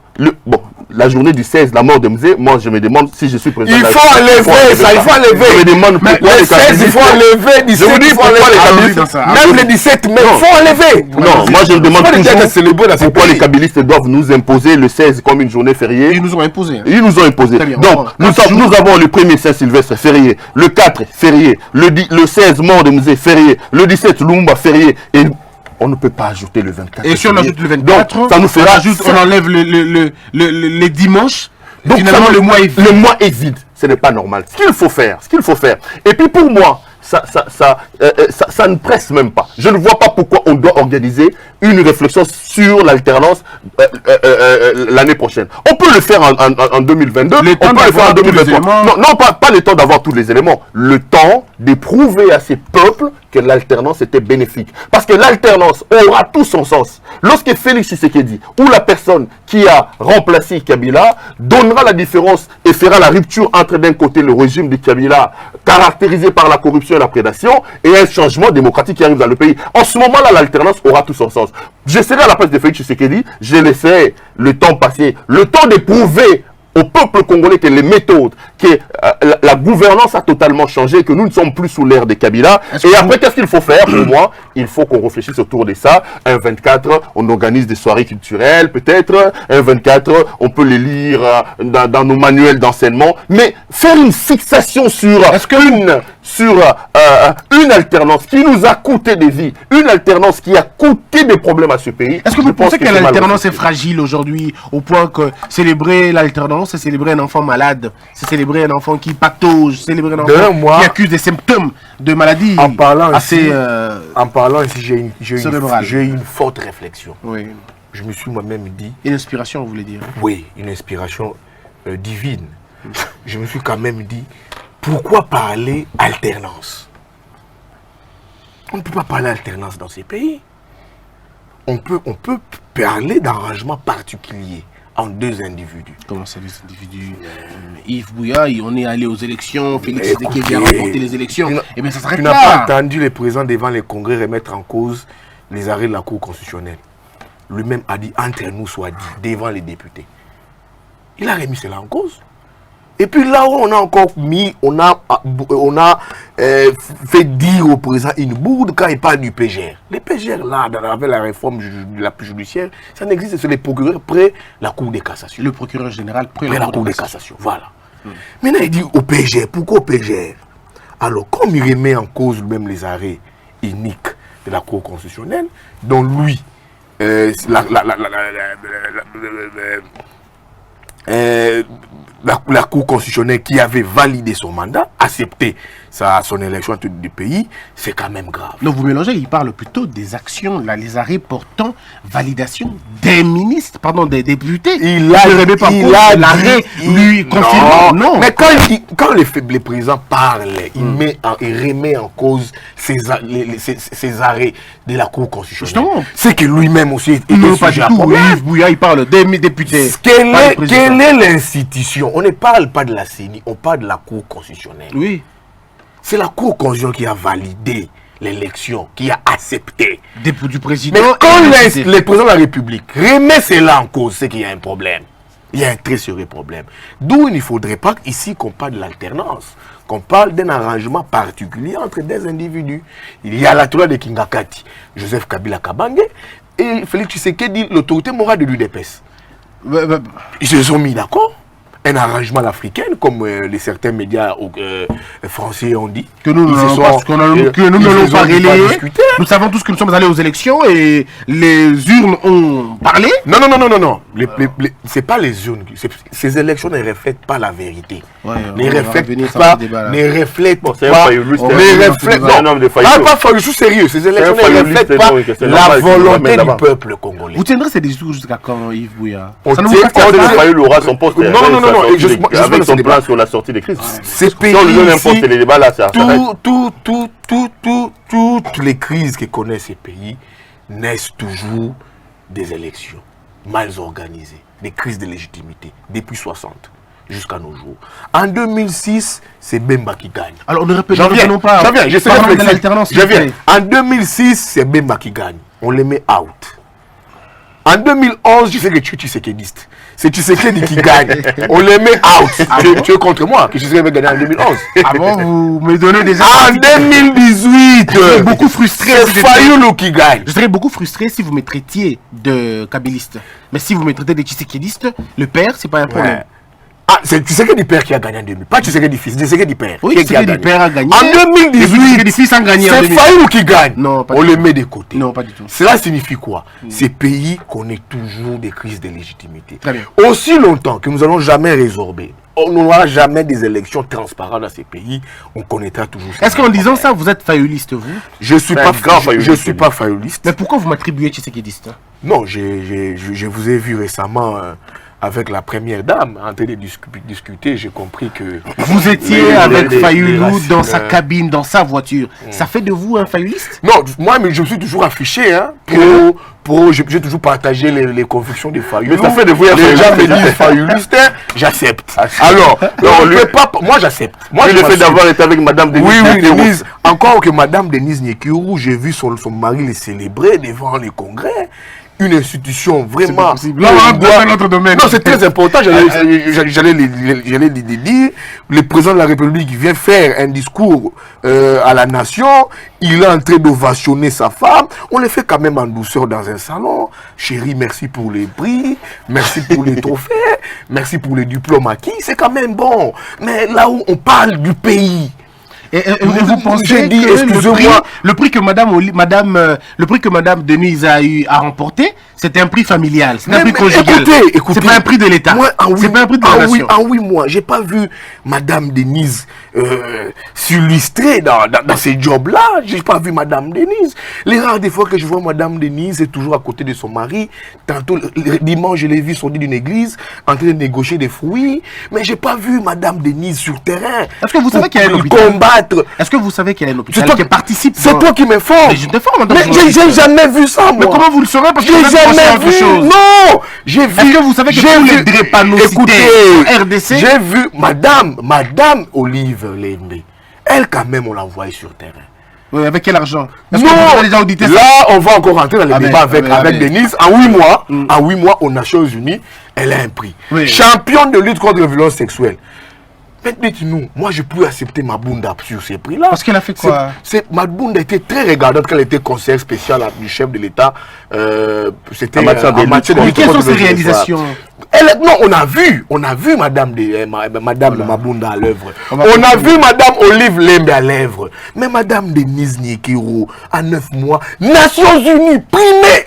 Bon, la journée du 16, la mort de Mzé, moi je me demande si je suis président. Il faut enlever ça, il faut enlever. Je me demande pourquoi Le les 16, il faut enlever. 17, Je vous dis il faut pourquoi enlever. les kabylistes- kabylistes. Même le 17 mai, il faut enlever. Non, moi je me demande Faut les dire que c'est le beau dans toujours ce pourquoi pays. les kabylistes doivent nous imposer le 16 comme une journée fériée. Ils nous ont imposé. Ils nous ont imposé. Très bien, Donc, bon, nous avons le 1er Saint-Sylvestre férié, le 4 férié, le 16 mort de musée férié, le 17 Lumumba férié, et on ne peut pas ajouter le 24. Et si on férié. ajoute le 24, donc, ça nous fera. on enlève les dimanches. Donc, finalement, ça- le mois est vide. Le mois est vide. Ce n'est pas normal. Ce qu'il faut faire, Et puis pour moi, ça ne presse même pas. Je ne vois pas pourquoi on doit organiser une réflexion sur l'alternance l'année prochaine. On peut le faire en 2022. Le temps On peut le faire en d'avoir tous les 2023. éléments. Non, pas le temps d'avoir tous les éléments. Le temps de prouver à ces peuples que l'alternance était bénéfique. Parce que l'alternance aura tout son sens. Lorsque Félix Tshisekedi ou la personne qui a remplacé Kabila donnera la différence et fera la rupture entre d'un côté le régime de Kabila caractérisé par la corruption et la prédation et un changement démocratique qui arrive dans le pays. En ce moment-là, l'alternance aura tout son sens. Je serai à la place de Félix Tshisekedi, je laisserai le temps passer, le temps de prouver au peuple congolais que les méthodes, que la gouvernance a totalement changé, que nous ne sommes plus sous l'ère de Kabila. Et après, qu'est-ce qu'il faut faire pour moi? Il faut qu'on réfléchisse autour de ça. Un 24, on organise des soirées culturelles, peut-être. Un 24, on peut les lire dans nos manuels d'enseignement. Mais faire une fixation sur une alternance qui nous a coûté des vies, une alternance qui a coûté des problèmes à ce pays. Est-ce que vous je pense pensez que c'est mal l'alternance est réfléchi. fragile aujourd'hui au point que célébrer l'alternance, c'est célébrer un enfant malade, c'est célébrer un enfant qui patauge, célébrer un D'ailleurs, enfant moi, qui accuse des symptômes de maladie En parlant assez... ici, en parlant ici, cérébrale. j'ai eu une forte réflexion. oui, Je me suis moi-même dit, une inspiration, vous voulez dire. oui, une inspiration divine. Je me suis quand même dit, pourquoi parler alternance? On ne peut pas parler alternance dans ces pays. On peut parler d'arrangement particulier entre deux individus. Comment ça, les individus Yves Bouya, on est allé aux élections, Félix Écoutez, Tshisekedi a remporté les élections. Et bien ça s'arrête Tu n'as pas là. entendu les présidents devant les congrès remettre en cause les arrêts de la Cour constitutionnelle. Lui-même a dit, entre nous soit dit, devant les députés. Il a remis cela en cause. Et puis là où on a encore mis, on a fait dire au président une bourde quand il parle du PGR. Les PGR là, avec la réforme judiciaire, ça n'existe, c'est les procureurs près la Cour de cassation. Le procureur général près Près la Cour de cassation, voilà. Maintenant il dit au PGR, pourquoi au PGR? Alors comme il remet en cause même les arrêts uniques de la Cour constitutionnelle, dont lui, la Cour constitutionnelle qui avait validé son mandat, accepté son élection à tout le pays, c'est quand même grave. Non, vous mélangez, il parle plutôt des actions, là, les arrêts portant validation des ministres, pardon, des députés. Il a l'arrêt lui confirme. Non. Mais quand les présidents parlent, il remet en cause ces arrêts de la Cour constitutionnelle. Justement. C'est que lui-même aussi est Non, pas du tout. Yves Bouya, il parle des députés. Quelle est l'institution? On ne parle pas de la CENI, on parle de la Cour constitutionnelle. Oui. C'est la Cour constitutionnelle qui a validé l'élection, qui a accepté. Du président. Mais quand le président de la République remet cela en cause, c'est qu'il y a un problème. Il y a un très sérieux problème. D'où il ne faudrait pas ici qu'on parle de l'alternance, qu'on parle d'un arrangement particulier entre des individus. Il y a la loi de Kingakati, Joseph Kabila Kabange, et Félix Tshisekedi, l'autorité morale de l'UDPS. Ils se sont mis d'accord. Un arrangement africain, comme certains médias français ont dit. Que nous n'allons pas relayer. Nous savons tous que nous sommes allés aux élections et les urnes ont parlé. Non. C'est pas les urnes. Ces élections ne reflètent pas la vérité. Ne reflètent pas. Ne reflètent pas. Pas Fayou, sérieux. Ces élections ne reflètent pas la volonté du peuple congolais. Vous tiendrez ces discours jusqu'à quand, Yves Bouya? Fayou aura son poste. Non, avec son plan sur la sortie des crises. Ces pays toutes les crises que connaissent ces pays naissent toujours des élections mal organisées, des crises de légitimité, depuis 60 jusqu'à nos jours. En 2006, c'est Bemba qui gagne. Alors, ne revenons pas. Je viens. En 2006, c'est Bemba qui gagne. On les met out. En 2011, je sais que tu es tshisekidiste. C'est Tshisekedi qui gagne. On les met out. Tu es contre moi que Tshisekedi va gagner en 2011. Ah bon, vous me donnez des En 2018, je serais beaucoup frustré. C'est Fayoulou qui gagne. Je serais beaucoup frustré si vous me traitiez de kabiliste. Mais si vous me traitez de tshisekidiste, le père, c'est pas un problème. Ouais. Ah, c'est Tshisekedi père qui a gagné en 2000. Pas Tshisekedi fils, Tshisekedi père. Oui, Tshisekedi père a gagné. En 2018, fils a gagné. C'est Fayoulou qui gagne. Non, pas on les met de côté. Non, pas du tout. Cela signifie quoi? Ces pays connaissent toujours des crises de légitimité. Très bien. Aussi longtemps que nous n'allons jamais résorber, on n'aura jamais des élections transparentes dans ces pays, on connaîtra toujours. Est-ce qu'en disant ça, vous êtes fayouliste, vous? Je suis pas fayouliste. Mais pourquoi vous m'attribuez tshisekidiste? Non, je vous ai vu récemment avec la première dame en train de discuter, j'ai compris que... Vous étiez avec Fayoulou dans sa cabine, dans sa voiture. Ça fait de vous un fayouliste? Non, moi, mais je me suis toujours affiché, hein, j'ai toujours partagé les convictions des Fayoulou. Mais ça fait de vous un fayouliste. Les gens me disent fayouliste, j'accepte. Alors, moi j'accepte. Moi, le fait d'avoir été avec Madame Denise. Oui, Denise. Encore que Madame Denise Nyekirou, j'ai vu son mari le célébrer devant les congrès. Une institution vraiment... Là, on rentre dans notre domaine. Non, c'est très important. J'allais les dire. Le président de la République vient faire un discours à la nation. Il est en train d'ovationner sa femme. On le fait quand même en douceur dans un salon. Chérie, merci pour les prix. Merci pour les trophées. Merci pour les diplômes acquis. C'est quand même bon. Mais là où on parle du pays... Et vous pensez que le prix que Madame Denise a remporté, c'était un prix familial, c'est un prix conjugal. Écoutez, c'est pas un prix de l'État. C'est pas un prix de la nation. En 8 mois, j'ai pas vu Madame Denise s'illustrer dans ces jobs-là. J'ai pas vu Madame Denise. Les rares des fois que je vois Madame Denise, c'est toujours à côté de son mari. Tantôt, le dimanche, je l'ai vu sortir d'une église en train de négocier des fruits. Mais j'ai pas vu Madame Denise sur terrain. Est-ce que vous savez qu'il y a un hôpital? Est-ce que vous savez qu'il y a un hôpital qui participe? C'est toi qui m'informes. Mais je t'informe. Mais j'ai jamais vu ça, moi. Mais comment vous le saurez? Parce que j'ai jamais vu. Non, j'ai vu. Est-ce que vous savez que tous les drépanocytés RDC? J'ai vu Madame Olive Lembe. Elle, quand même, on l'a envoyée sur terrain. Oui, avec quel argent? Non, là, on va encore rentrer dans le débat avec Denise. En 8 mois, aux Nations Unies, elle a un prix. Oui. Championne de lutte contre la violence sexuelle. Mais dites-nous, moi je peux accepter Mabunda sur ces prix-là. Parce qu'elle a fait quoi? Mabunda était très regardante quand elle était conseillère spéciale du chef de l'État. C'était en matière de lutte. Mais quelles sont ses réalisations? Non, on a vu Madame Mabunda à l'œuvre. On a vu Madame Olive Lembe à l'œuvre. Mais Madame Denise Nyekirou, à 9 mois, Nations Unies, primée.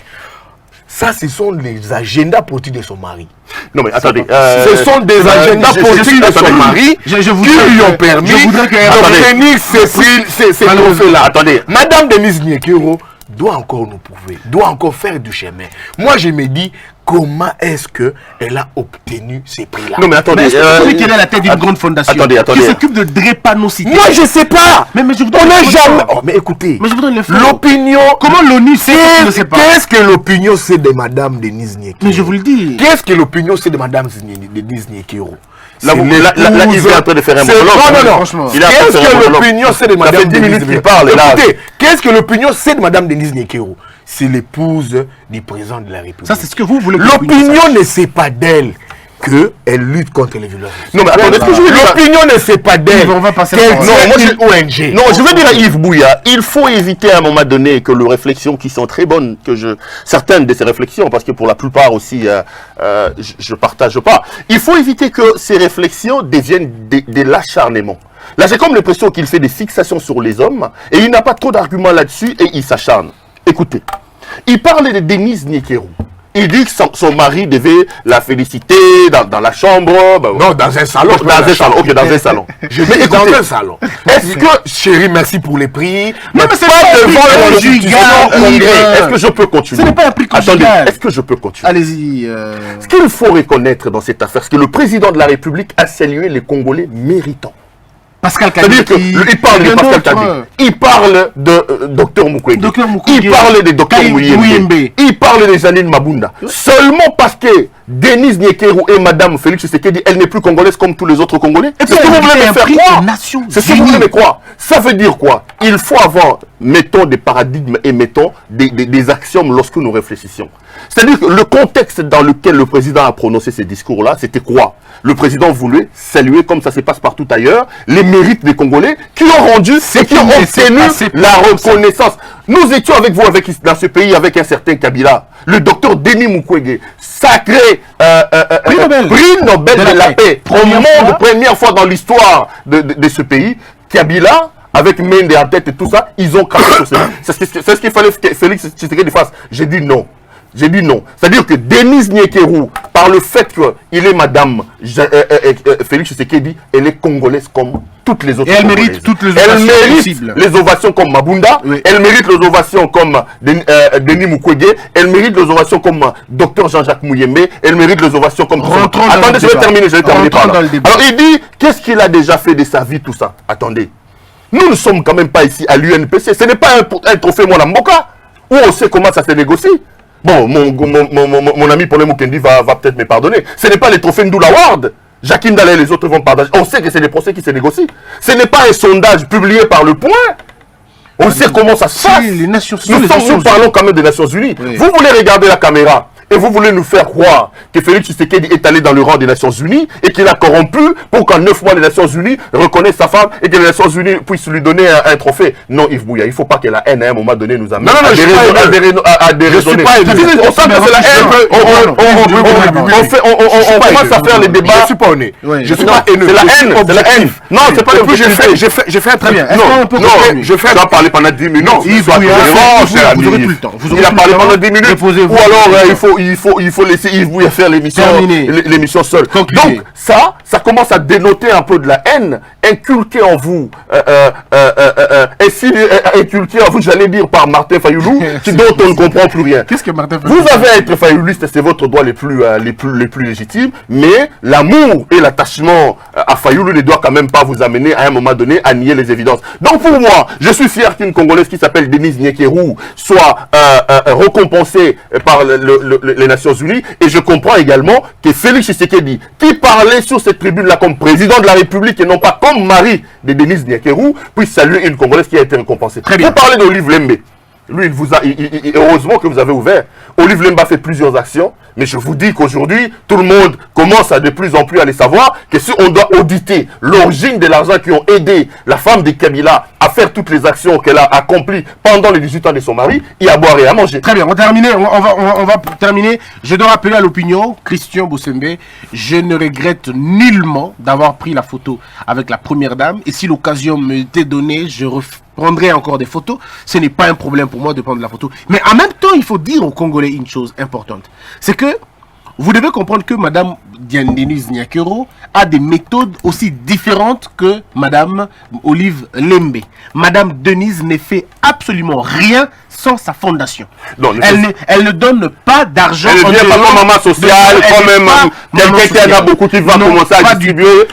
Ça, ce sont les agendas politiques de son mari. Non, mais attendez. Ce sont des agendas politiques de son mari qui lui ont permis d'obtenir ces trophées-là. Attendez. Madame Denise Niekero doit encore nous prouver, doit encore faire du chemin. Moi, je me dis, comment est-ce qu'elle a obtenu ces prix-là? Non, mais attendez. Celui qui est à la tête d'une grande fondation attendez. qui s'occupe de drépanocyté. Moi, je sais pas. Mais je vous donne On n'a jamais. Oh, mais écoutez, Mais je vous donne l'info. l'opinion. Comment l'ONU sait que je ne sais pas? Qu'est-ce que l'opinion sait de Madame Denise Niekero? Mais je vous le dis. Qu'est-ce que l'opinion sait de Madame Denise Niekero? Là, il est en train de faire un monologue. Non, franchement. Qu'est-ce que l'opinion sait de Madame fait 10 minutes Denise qu'il parle, là. Écoutez, qu'est-ce que l'opinion sait de Madame Denise Niekero? C'est l'épouse du président de la République. Ça, c'est ce que vous voulez. L'opinion ne sait pas d'elle qu'elle lutte contre les violences. Non, mais attendez, est-ce que je veux dire... L'opinion ne sait pas d'elle On va passer qu'elle par- tient une ONG. Non, je veux dire à Yves Bouya, il faut éviter à un moment donné que les réflexions qui sont très bonnes, certaines de ces réflexions, parce que pour la plupart aussi, je partage pas. Il faut éviter que ces réflexions deviennent de l'acharnement. Là, j'ai comme l'impression qu'il fait des fixations sur les hommes et il n'a pas trop d'arguments là-dessus et il s'acharne. Écoutez, il parle de Denise Niekero. Il dit que son mari devait la féliciter dans la chambre. Non, dans un salon. Dans un salon, ok, dans un salon. Mais dans un salon. Est-ce que, chérie, merci pour les prix. Non, mais c'est pas pas devant un le prix conjugal. Est-ce que je peux continuer? Ce n'est pas un prix conjugal. Attendez, est-ce que je peux continuer? Allez-y. Ce qu'il faut reconnaître dans cette affaire, c'est que le président de la République a salué les Congolais méritants. Pascal C'est-à-dire Kadiki. qu'il parle de Pascal Kadiki, il parle de Dr Mukwege, Dr Mukwege, il parle de Dr Muyembe, il parle de Janine Mabunda. Seulement parce que Denise Niekero et Madame Félix Tshisekedi, elle n'est plus congolaise comme tous les autres Congolais. C'est ce que vous voulez me faire croire. C'est ce que vous voulez me croire. Ça veut dire quoi? Il faut avoir, mettons, des paradigmes et mettons des axiomes lorsque nous réfléchissons. C'est-à-dire que le contexte dans lequel le président a prononcé ces discours-là, c'était quoi? Le président voulait saluer, comme ça se passe partout ailleurs, les mérites des Congolais qui ont rendu et qui ont obtenu la reconnaissance. Nous étions avec vous dans ce pays avec un certain Kabila, le docteur Denis Mukwege, sacré prix Nobel de la paix, au monde, première fois dans l'histoire de ce pays. Kabila, avec Mende en tête et tout ça, ils ont craqué sur ça. C'est ce qu'il fallait que Félix Tshisekedi fasse. J'ai dit non. J'ai dit non. C'est-à-dire que Denise Niekero, par le fait qu'il est Madame Félix Tshisekedi, elle est congolaise comme toutes les autres. Et elle mérite toutes les ovations possibles. Les ovations comme Mabunda, oui. Elle mérite les ovations comme Denis Mukwege, elle mérite les ovations comme Dr Jean-Jacques Muyembe, elle mérite les ovations comme... Attendez, je vais terminer par là. Alors il dit, qu'est-ce qu'il a déjà fait de sa vie, tout ça? Attendez. Nous ne sommes quand même pas ici à l'UNPC. Ce n'est pas un trophée Mwana Mboka, où on sait comment ça se négocie. Bon, mon ami Paul Mukendi va peut-être me pardonner. Ce n'est pas les trophées Ndoula Award. Jacqueline Dallet et les autres vont partager. On sait que c'est des procès qui se négocient. Ce n'est pas un sondage publié par Le Point. On sait comment ça se passe. Nous parlons quand même des Nations Unies. Oui. Vous voulez regarder la caméra et vous voulez nous faire croire que Félix Tshisekedi est allé dans le rang des Nations Unies et qu'il a corrompu pour qu'en 9 mois les Nations Unies reconnaissent sa femme et que les Nations Unies puissent lui donner un trophée. Non, Yves Bouya, il ne faut pas que la haine à un moment donné nous amène à déraisonner. On sent que c'est la haine. On commence à faire les débats. Je ne suis pas honnête. Je suis pas haineux. C'est la haine. Non, c'est pas le but. J'ai fait un très bien. Non, je vais parler pendant 10 minutes. Non, Yves Bouya, vous aurez plus le temps. Il a parlé pendant 10 minutes. Ou alors il faut laisser Yves Bouya faire l'émission seule. Donc ça commence à dénoter un peu de la haine inculquée en vous, inculquée en vous, j'allais dire par Martin Fayoulou, dont on ne comprend plus rien. Qu'est-ce que Martin Fayoulou? Vous avez à être fayouliste, c'est votre droit les plus légitimes, mais l'amour et l'attachement à Fayoulou ne doit quand même pas vous amener à un moment donné à nier les évidences. Donc pour moi, je suis fier qu'une Congolaise qui s'appelle Denise Niekero soit récompensée par les Nations Unies, et je comprends également que Félix Tshisekedi, qui parlait sur cette tribune-là comme président de la République et non pas comme mari de Denise Niekero, puisse saluer une Congolaise qui a été récompensée. Très bien. Vous parlez d'Olive Lembe. Lui, heureusement que vous avez ouvert. Olive Lemba fait plusieurs actions, mais je vous dis qu'aujourd'hui, tout le monde commence à de plus en plus à les savoir, que si on doit auditer l'origine de l'argent qui ont aidé la femme de Kabila à faire toutes les actions qu'elle a accomplies pendant les 18 ans de son mari, il y a à boire et à manger. Très bien, on va terminer. Je dois rappeler à l'opinion, Christian Boussembe, je ne regrette nullement d'avoir pris la photo avec la première dame, et si l'occasion me était donnée, je prendrai encore des photos. Ce n'est pas un problème pour moi de prendre la photo. Mais en même temps, il faut dire aux Congolais une chose importante. C'est que vous devez comprendre que Madame Denise Nyakero a des méthodes aussi différentes que Madame Olive Lembe. Madame Denise ne fait absolument rien sans sa fondation. Non, elle ne donne pas d'argent. Elle ne devient pas comme maman sociale, comme même quelqu'un qui en a beaucoup qui va commencer à distribuer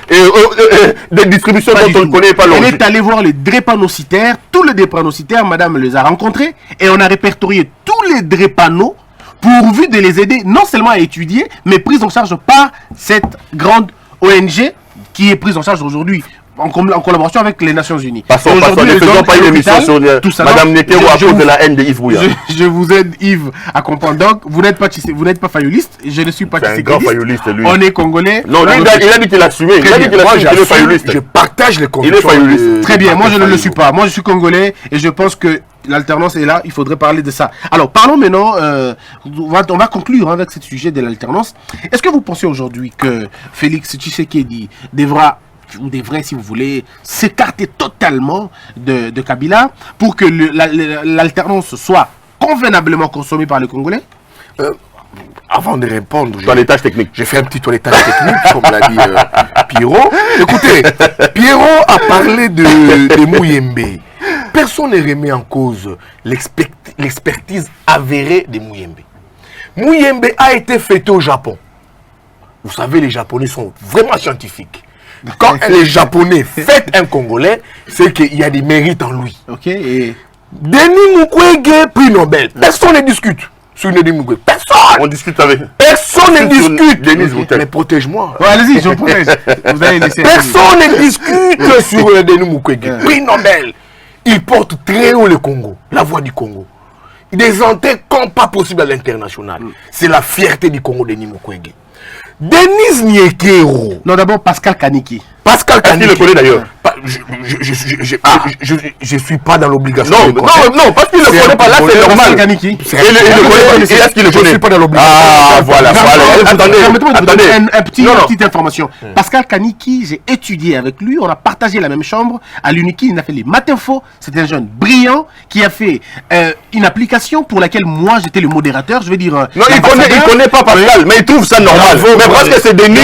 des distributions dont on ne connaît pas l'origine. Elle est allée voir les drépanocytaires, tous les drépanocytaires, Madame les a rencontrés et on a répertorié tous les drépanos pourvu de les aider non seulement à étudier, mais prise en charge par cette grande ONG qui est prise en charge aujourd'hui en collaboration avec les Nations Unies. Passons, ne faisons pas une émission sur Madame Nyakero à cause de la haine de Yves Bouya. Je vous aide, Yves, à comprendre. Donc, vous n'êtes pas fayoliste, je ne suis pas un grand fayoliste, lui. On est Congolais. Non, lui, il a dit qu'il assumait. Il a dit qu'il est fayoliste. Je partage les convictions. Il est fayoliste. Très bien, moi je ne le suis pas. Moi je suis Congolais et je pense que l'alternance est là, il faudrait parler de ça. Alors, parlons maintenant, on va conclure avec ce sujet de l'alternance. Est-ce que vous pensez aujourd'hui que Félix Tshisekedi devrait, si vous voulez, s'écarter totalement de Kabila pour que l'alternance soit convenablement consommée par les Congolais? Avant de répondre, toilettage technique. J'ai fait un petit toilettage technique, comme l'a dit Pierrot. Écoutez, Pierrot a parlé de Muyembe. Personne ne remet en cause l'expertise avérée de Muyembe. Muyembe a été fêté au Japon. Vous savez, les Japonais sont vraiment scientifiques. Quand les Japonais fêtent un Congolais, c'est qu'il y a des mérites en lui. Ok. Et Denis Mukwege, prix Nobel. Personne ne discute sur Denis Mukwege. Personne. On discute avec. Personne ne discute. Denis, vous mais protège-moi. Ouais, allez-y, je vous protège. Vous allez laisser. Personne ne discute sur Denis Mukwege. Prix Nobel. Il porte très haut le Congo, la voix du Congo. Des antennes comme pas possible à l'international. C'est la fierté du Congo, Denis Mukwege. Denis Nyakero. Non, d'abord Pascal Kaniki. Pascal Kaniki. Qui le connaît d'ailleurs? Je suis pas dans l'obligation. Non, parce qu'il ne le connaît pas, là c'est normal. Kaniki. Il le connaît, est-ce qu'il le connaît? Je suis pas dans l'obligation. Ah, voilà. Permettez-moi de vous donner une petite information. Hmm. Pascal Kaniki, j'ai étudié avec lui, on a partagé la même chambre à l'UNIKI, il a fait les Matinfo. C'est un jeune brillant qui a fait une application pour laquelle moi j'étais le modérateur. Je vais dire. Non, il connaît pas Pascal, mais il trouve ça normal. Mais parce que c'est Denis.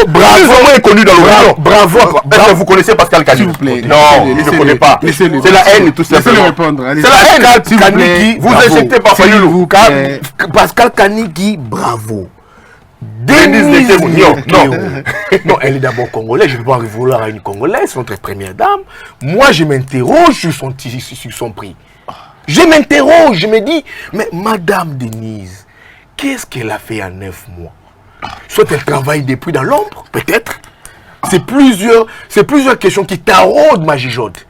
Bravo, est connu dans l'opinion. Bravo. Est-ce que vous connaissez Pascal Kaniki? S'il vous plaît. Non, je ne connais pas. C'est la haine, tout simplement. Laissez-le répondre. C'est la haine. Pascal Kaniki, vous injectez pas Fayoulou. Pascal Kaniki, bravo. Denise Nyakero. Non, elle est d'abord congolaise. Je ne peux pas vouloir à une congolaise, c'est notre première dame. Moi, je m'interroge sur son prix. Je m'interroge, je me dis, mais Madame Denise, qu'est-ce qu'elle a fait en 9 mois? Soit elle travaille depuis dans l'ombre, peut-être. C'est plusieurs questions qui taraudent ma gigote.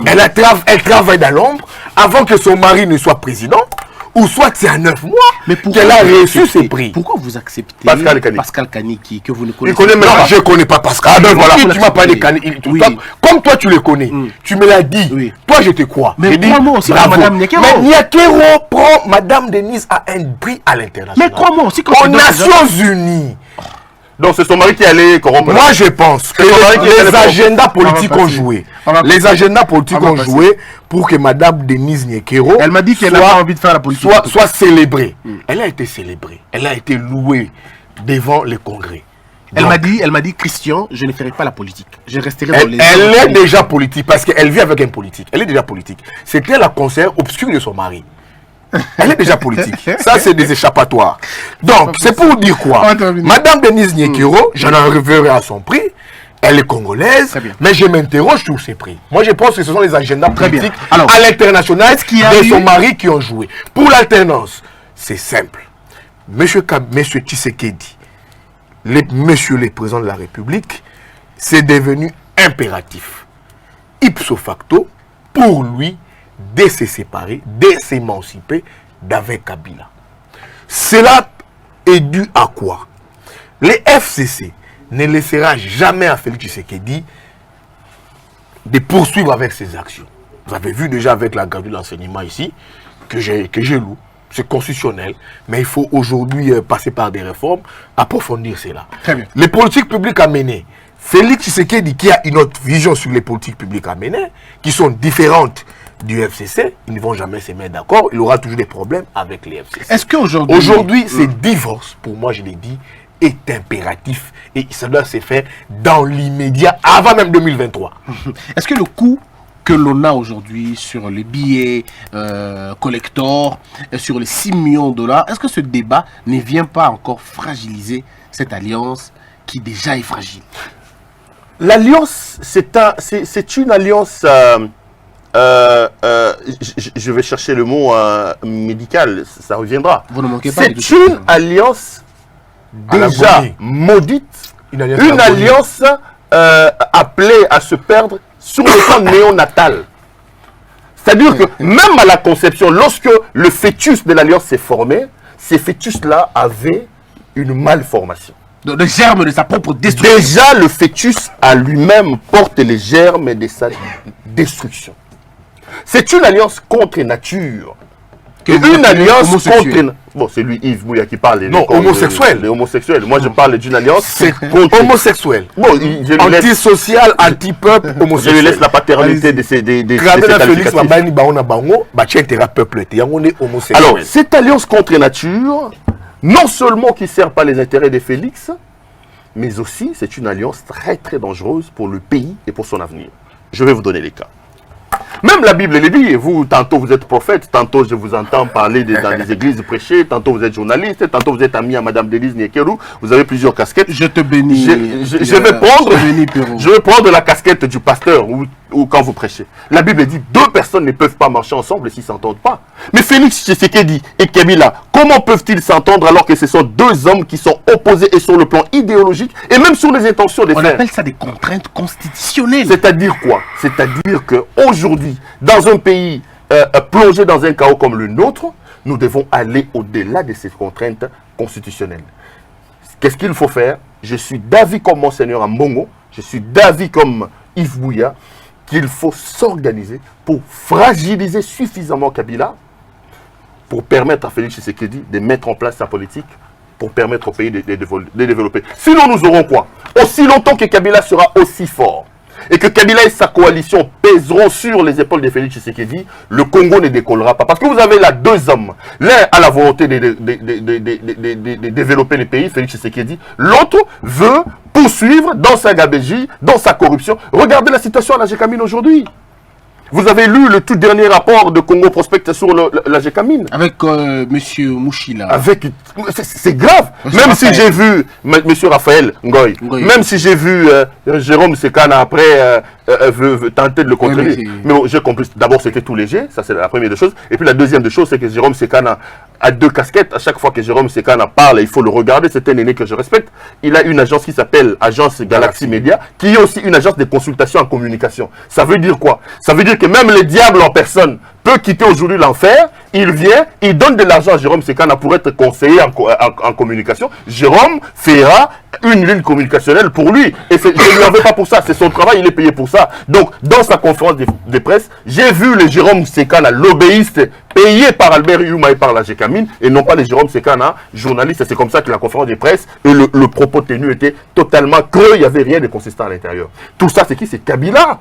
Elle travaille dans l'ombre avant que son mari ne soit président. Ou soit c'est à 9 mois qu'elle a reçu ses prix. Pourquoi vous acceptez Pascal Kaniki que vous ne connaissez pas? Je ne connais pas Pascal. Ah ben voilà. Tu m'as parlé de Kaniki. Comme toi tu le connais, tu me l'as dit. Oui. Toi je te crois. Mais crois-moi aussi, Madame Nyakero. Mais Nyakero prend Madame Denise à un prix à l'international. Mais crois-moi aussi aux Nations Unies. Donc c'est son mari qui allait corrompre. Moi je pense que les agendas politiques ont joué. Les agendas politiques ont joué pour que Madame Denise Nyakero, elle m'a dit qu'elle n'a pas envie de faire la politique, soit célébrée. Elle a été célébrée. Elle a été louée devant le Congrès. Elle m'a dit, Christian, je ne ferai pas la politique. Je resterai dans les... Elle est déjà politique parce qu'elle vit avec un politique. Elle est déjà politique. C'était la conseillère obscure de son mari. Elle est déjà politique. Ça, c'est des échappatoires. Donc, c'est pour dire quoi? Madame Denise Nyakero, j'en reverrai à son prix. Elle est congolaise, mais je m'interroge sur ses prix. Moi, je pense que ce sont les agendas politiques à l'international de son mari qui ont joué. Pour l'alternance, c'est simple. Monsieur Tshisekedi, monsieur le président de la République, c'est devenu impératif, ipso facto, pour lui, de se séparer, de s'émanciper d'avec Kabila. Cela est dû à quoi? Les FCC ne laissera jamais à Félix Tshisekedi de poursuivre avec ses actions. Vous avez vu déjà avec la grève de l'enseignement ici, que j'ai lu. C'est constitutionnel, mais il faut aujourd'hui passer par des réformes, approfondir cela. Très bien. Les politiques publiques à mener, Félix Tshisekedi, qui a une autre vision sur les politiques publiques à mener, qui sont différentes du FCC, ils ne vont jamais se mettre d'accord. Il aura toujours des problèmes avec les FCC. Est-ce qu'aujourd'hui... Aujourd'hui, ce divorce, pour moi, je l'ai dit, est impératif. Et ça doit se faire dans l'immédiat, avant même 2023. Est-ce que le coût que l'on a aujourd'hui sur les billets collector, sur les 6 millions de dollars, est-ce que ce débat ne vient pas encore fragiliser cette alliance qui déjà est fragile? L'alliance, c'est une alliance, je vais chercher le mot médical, ça reviendra. Vous ne manquez pas. C'est une alliance déjà maudite, une alliance appelée à se perdre sur le plan néonatal. C'est-à-dire que même à la conception, lorsque le fœtus de l'alliance s'est formé, ces fœtus-là avaient une malformation. Le germe de sa propre destruction. Déjà, le fœtus à lui-même porte les germes de sa destruction. C'est une alliance contre nature. Une alliance contre... Bon, c'est lui, Yves Bouya, qui parle. Non, homosexuel. Les homosexuels. Moi, je parle d'une alliance contre... homosexuel. Bon, antisocial, anti-peuple, homosexuel. Je lui laisse la paternité de ces Félix Mabani, peuple. Alors, cette alliance contre nature, non seulement qui ne sert pas les intérêts de Félix, mais aussi c'est une alliance très très dangereuse pour le pays et pour son avenir. Je vais vous donner les cas. Même la Bible le dit, et vous, tantôt vous êtes prophète, tantôt je vous entends parler dans les églises prêcher, tantôt vous êtes journaliste, tantôt vous êtes ami à Madame Denise Niekerou, vous avez plusieurs casquettes. Je te bénis. Je vais prendre la casquette du pasteur ou quand vous prêchez. La Bible dit, 2 personnes ne peuvent pas marcher ensemble s'ils ne s'entendent pas. Mais Félix Tshisekedi et Kabila, comment peuvent-ils s'entendre alors que ce sont 2 hommes qui sont opposés et sur le plan idéologique et même sur les intentions des frères? On appelle ça des contraintes constitutionnelles. C'est-à-dire quoi? C'est-à-dire qu'aujourd'hui, dans un pays plongé dans un chaos comme le nôtre, nous devons aller au-delà de ces contraintes constitutionnelles. Qu'est-ce qu'il faut faire? Je suis d'avis comme Monseigneur Ambongo, je suis d'avis comme Yves Bouya, qu'il faut s'organiser pour fragiliser suffisamment Kabila, pour permettre à Félix Tshisekedi de mettre en place sa politique, pour permettre au pays de développer. Sinon, nous aurons quoi? Aussi longtemps que Kabila sera aussi fort, et que Kabila et sa coalition pèseront sur les épaules de Félix Tshisekedi, le Congo ne décollera pas. Parce que vous avez là 2 hommes. L'un a la volonté de développer le pays, Félix Tshisekedi. L'autre veut poursuivre dans sa gabégie, dans sa corruption. Regardez la situation à la Gécamine aujourd'hui. Vous avez lu le tout dernier rapport de Congo Prospect sur la Gécamine. Avec monsieur Mouchila. C'est grave. Même si j'ai vu monsieur Raphaël Ngoy, même si j'ai vu Jérôme Sekana après veut tenter de le contredire. Mais bon, j'ai compris. D'abord, c'était tout léger. Ça, c'est la première des choses. Et puis la deuxième des choses, c'est que Jérôme Sekana a 2 casquettes. À chaque fois que Jérôme Sekana parle, il faut le regarder. C'est un aîné que je respecte. Il a une agence qui s'appelle Agence Galaxy Media, qui est aussi une agence de consultation en communication. Ça veut dire quoi? Ça veut dire que même le diable en personne peut quitter aujourd'hui l'enfer. Il vient, il donne de l'argent à Jérôme Sekana pour être conseiller en communication. Jérôme fera une ligne communicationnelle pour lui. Et je ne lui en veux pas pour ça. C'est son travail, il est payé pour ça. Donc, dans sa conférence de presse, j'ai vu le Jérôme Sekana, lobbyiste, payé par Albert Yuma et par la Gécamine, et non pas les Jérôme Sekana, journaliste. C'est comme ça que la conférence de presse et le propos tenu était totalement creux. Il n'y avait rien de consistant à l'intérieur. Tout ça, c'est qui? C'est Kabila,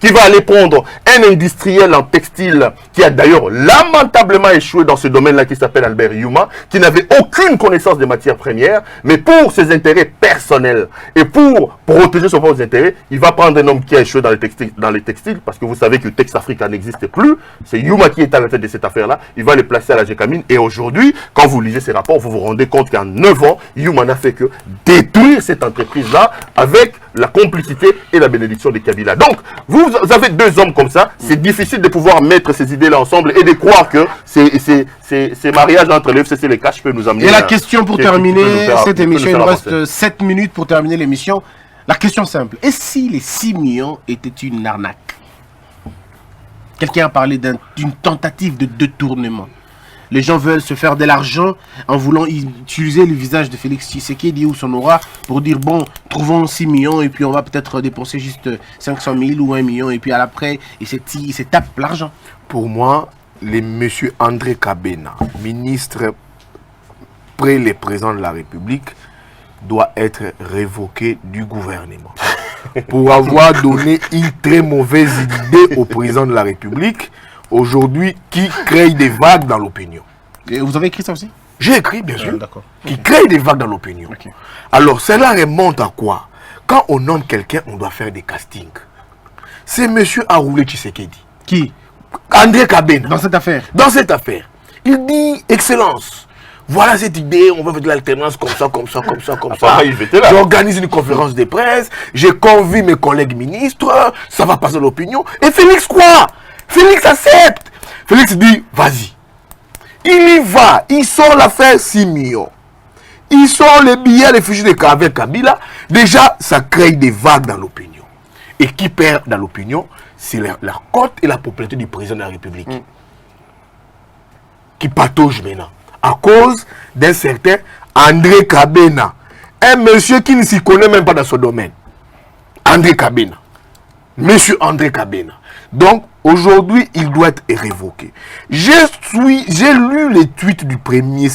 qui va aller prendre un industriel en textile qui a d'ailleurs lamentablement échoué dans ce domaine-là, qui s'appelle Albert Yuma, qui n'avait aucune connaissance des matières premières, mais pour ses intérêts personnels et pour protéger son propre intérêt, il va prendre un homme qui a échoué dans les textiles, parce que vous savez que Tex Africa n'existe plus. C'est Yuma qui est à la tête de cette affaire-là. Il va les placer à la Gécamine. Et aujourd'hui, quand vous lisez ces rapports, vous vous rendez compte qu'en 9 ans, Yuma n'a fait que détruire cette entreprise-là avec la complicité et la bénédiction de Kabila. Donc, vous avez 2 hommes comme ça, c'est difficile de pouvoir mettre ces idées-là ensemble et de croire que ces mariages entre le FCC et les cash peuvent nous amener... Et la question pour terminer cette émission, il nous reste 7 minutes pour terminer l'émission. La question simple, et si les 6 millions étaient une arnaque? Quelqu'un a parlé d'une tentative de détournement. Les gens veulent se faire de l'argent en voulant utiliser le visage de Félix Tshisekedi ou son aura pour dire bon, trouvons 6 millions et puis on va peut-être dépenser juste 500 000 ou 1 million et puis à l'après, il se tape l'argent. Pour moi, monsieur André Kabena, ministre près le président de la République, doit être révoqué du gouvernement. Pour avoir donné une très mauvaise idée au président de la République, aujourd'hui, qui crée des vagues dans l'opinion. Et vous avez écrit ça aussi? J'ai écrit, bien sûr, d'accord. qui crée des vagues dans l'opinion. Okay. Alors, cela remonte à quoi? Quand on nomme quelqu'un, on doit faire des castings. C'est M. Aroulé Tshisekedi. Qui? André Kabena. Dans cette affaire? Dans cette affaire. Il dit, Excellence, voilà cette idée, on va faire de l'alternance comme ça, comme ça, comme ça, comme ça. J'organise une conférence de presse, j'ai convié mes collègues ministres, ça va passer l'opinion. Et Félix quoi? Félix accepte. Félix dit, vas-y. Il y va, il sort l'affaire Simio. Il sort les billets des réfugiés avec Kabila. Déjà, ça crée des vagues dans l'opinion. Et qui perd dans l'opinion, c'est la cote et la popularité du président de la République. Qui patauge maintenant. À cause d'un certain André Kabena. Un monsieur qui ne s'y connaît même pas dans ce domaine. André Kabena. Monsieur André Kabena. Donc, aujourd'hui, il doit être révoqué. J'ai lu les tweets du premier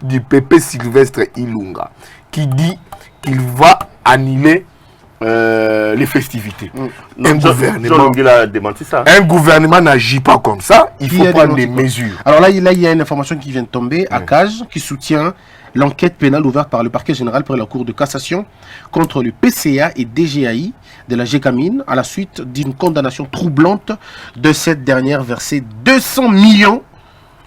du PP Sylvestre Ilunga qui dit qu'il va annuler les festivités. Un gouvernement a démenti ça. Un gouvernement n'agit pas comme ça. Il faut prendre des mesures. Alors là, il y a une information qui vient de tomber. ACAJ qui soutient l'enquête pénale ouverte par le parquet général près la Cour de cassation contre le PCA et DGAI de la GECAMINE à la suite d'une condamnation troublante de cette dernière versée 200 millions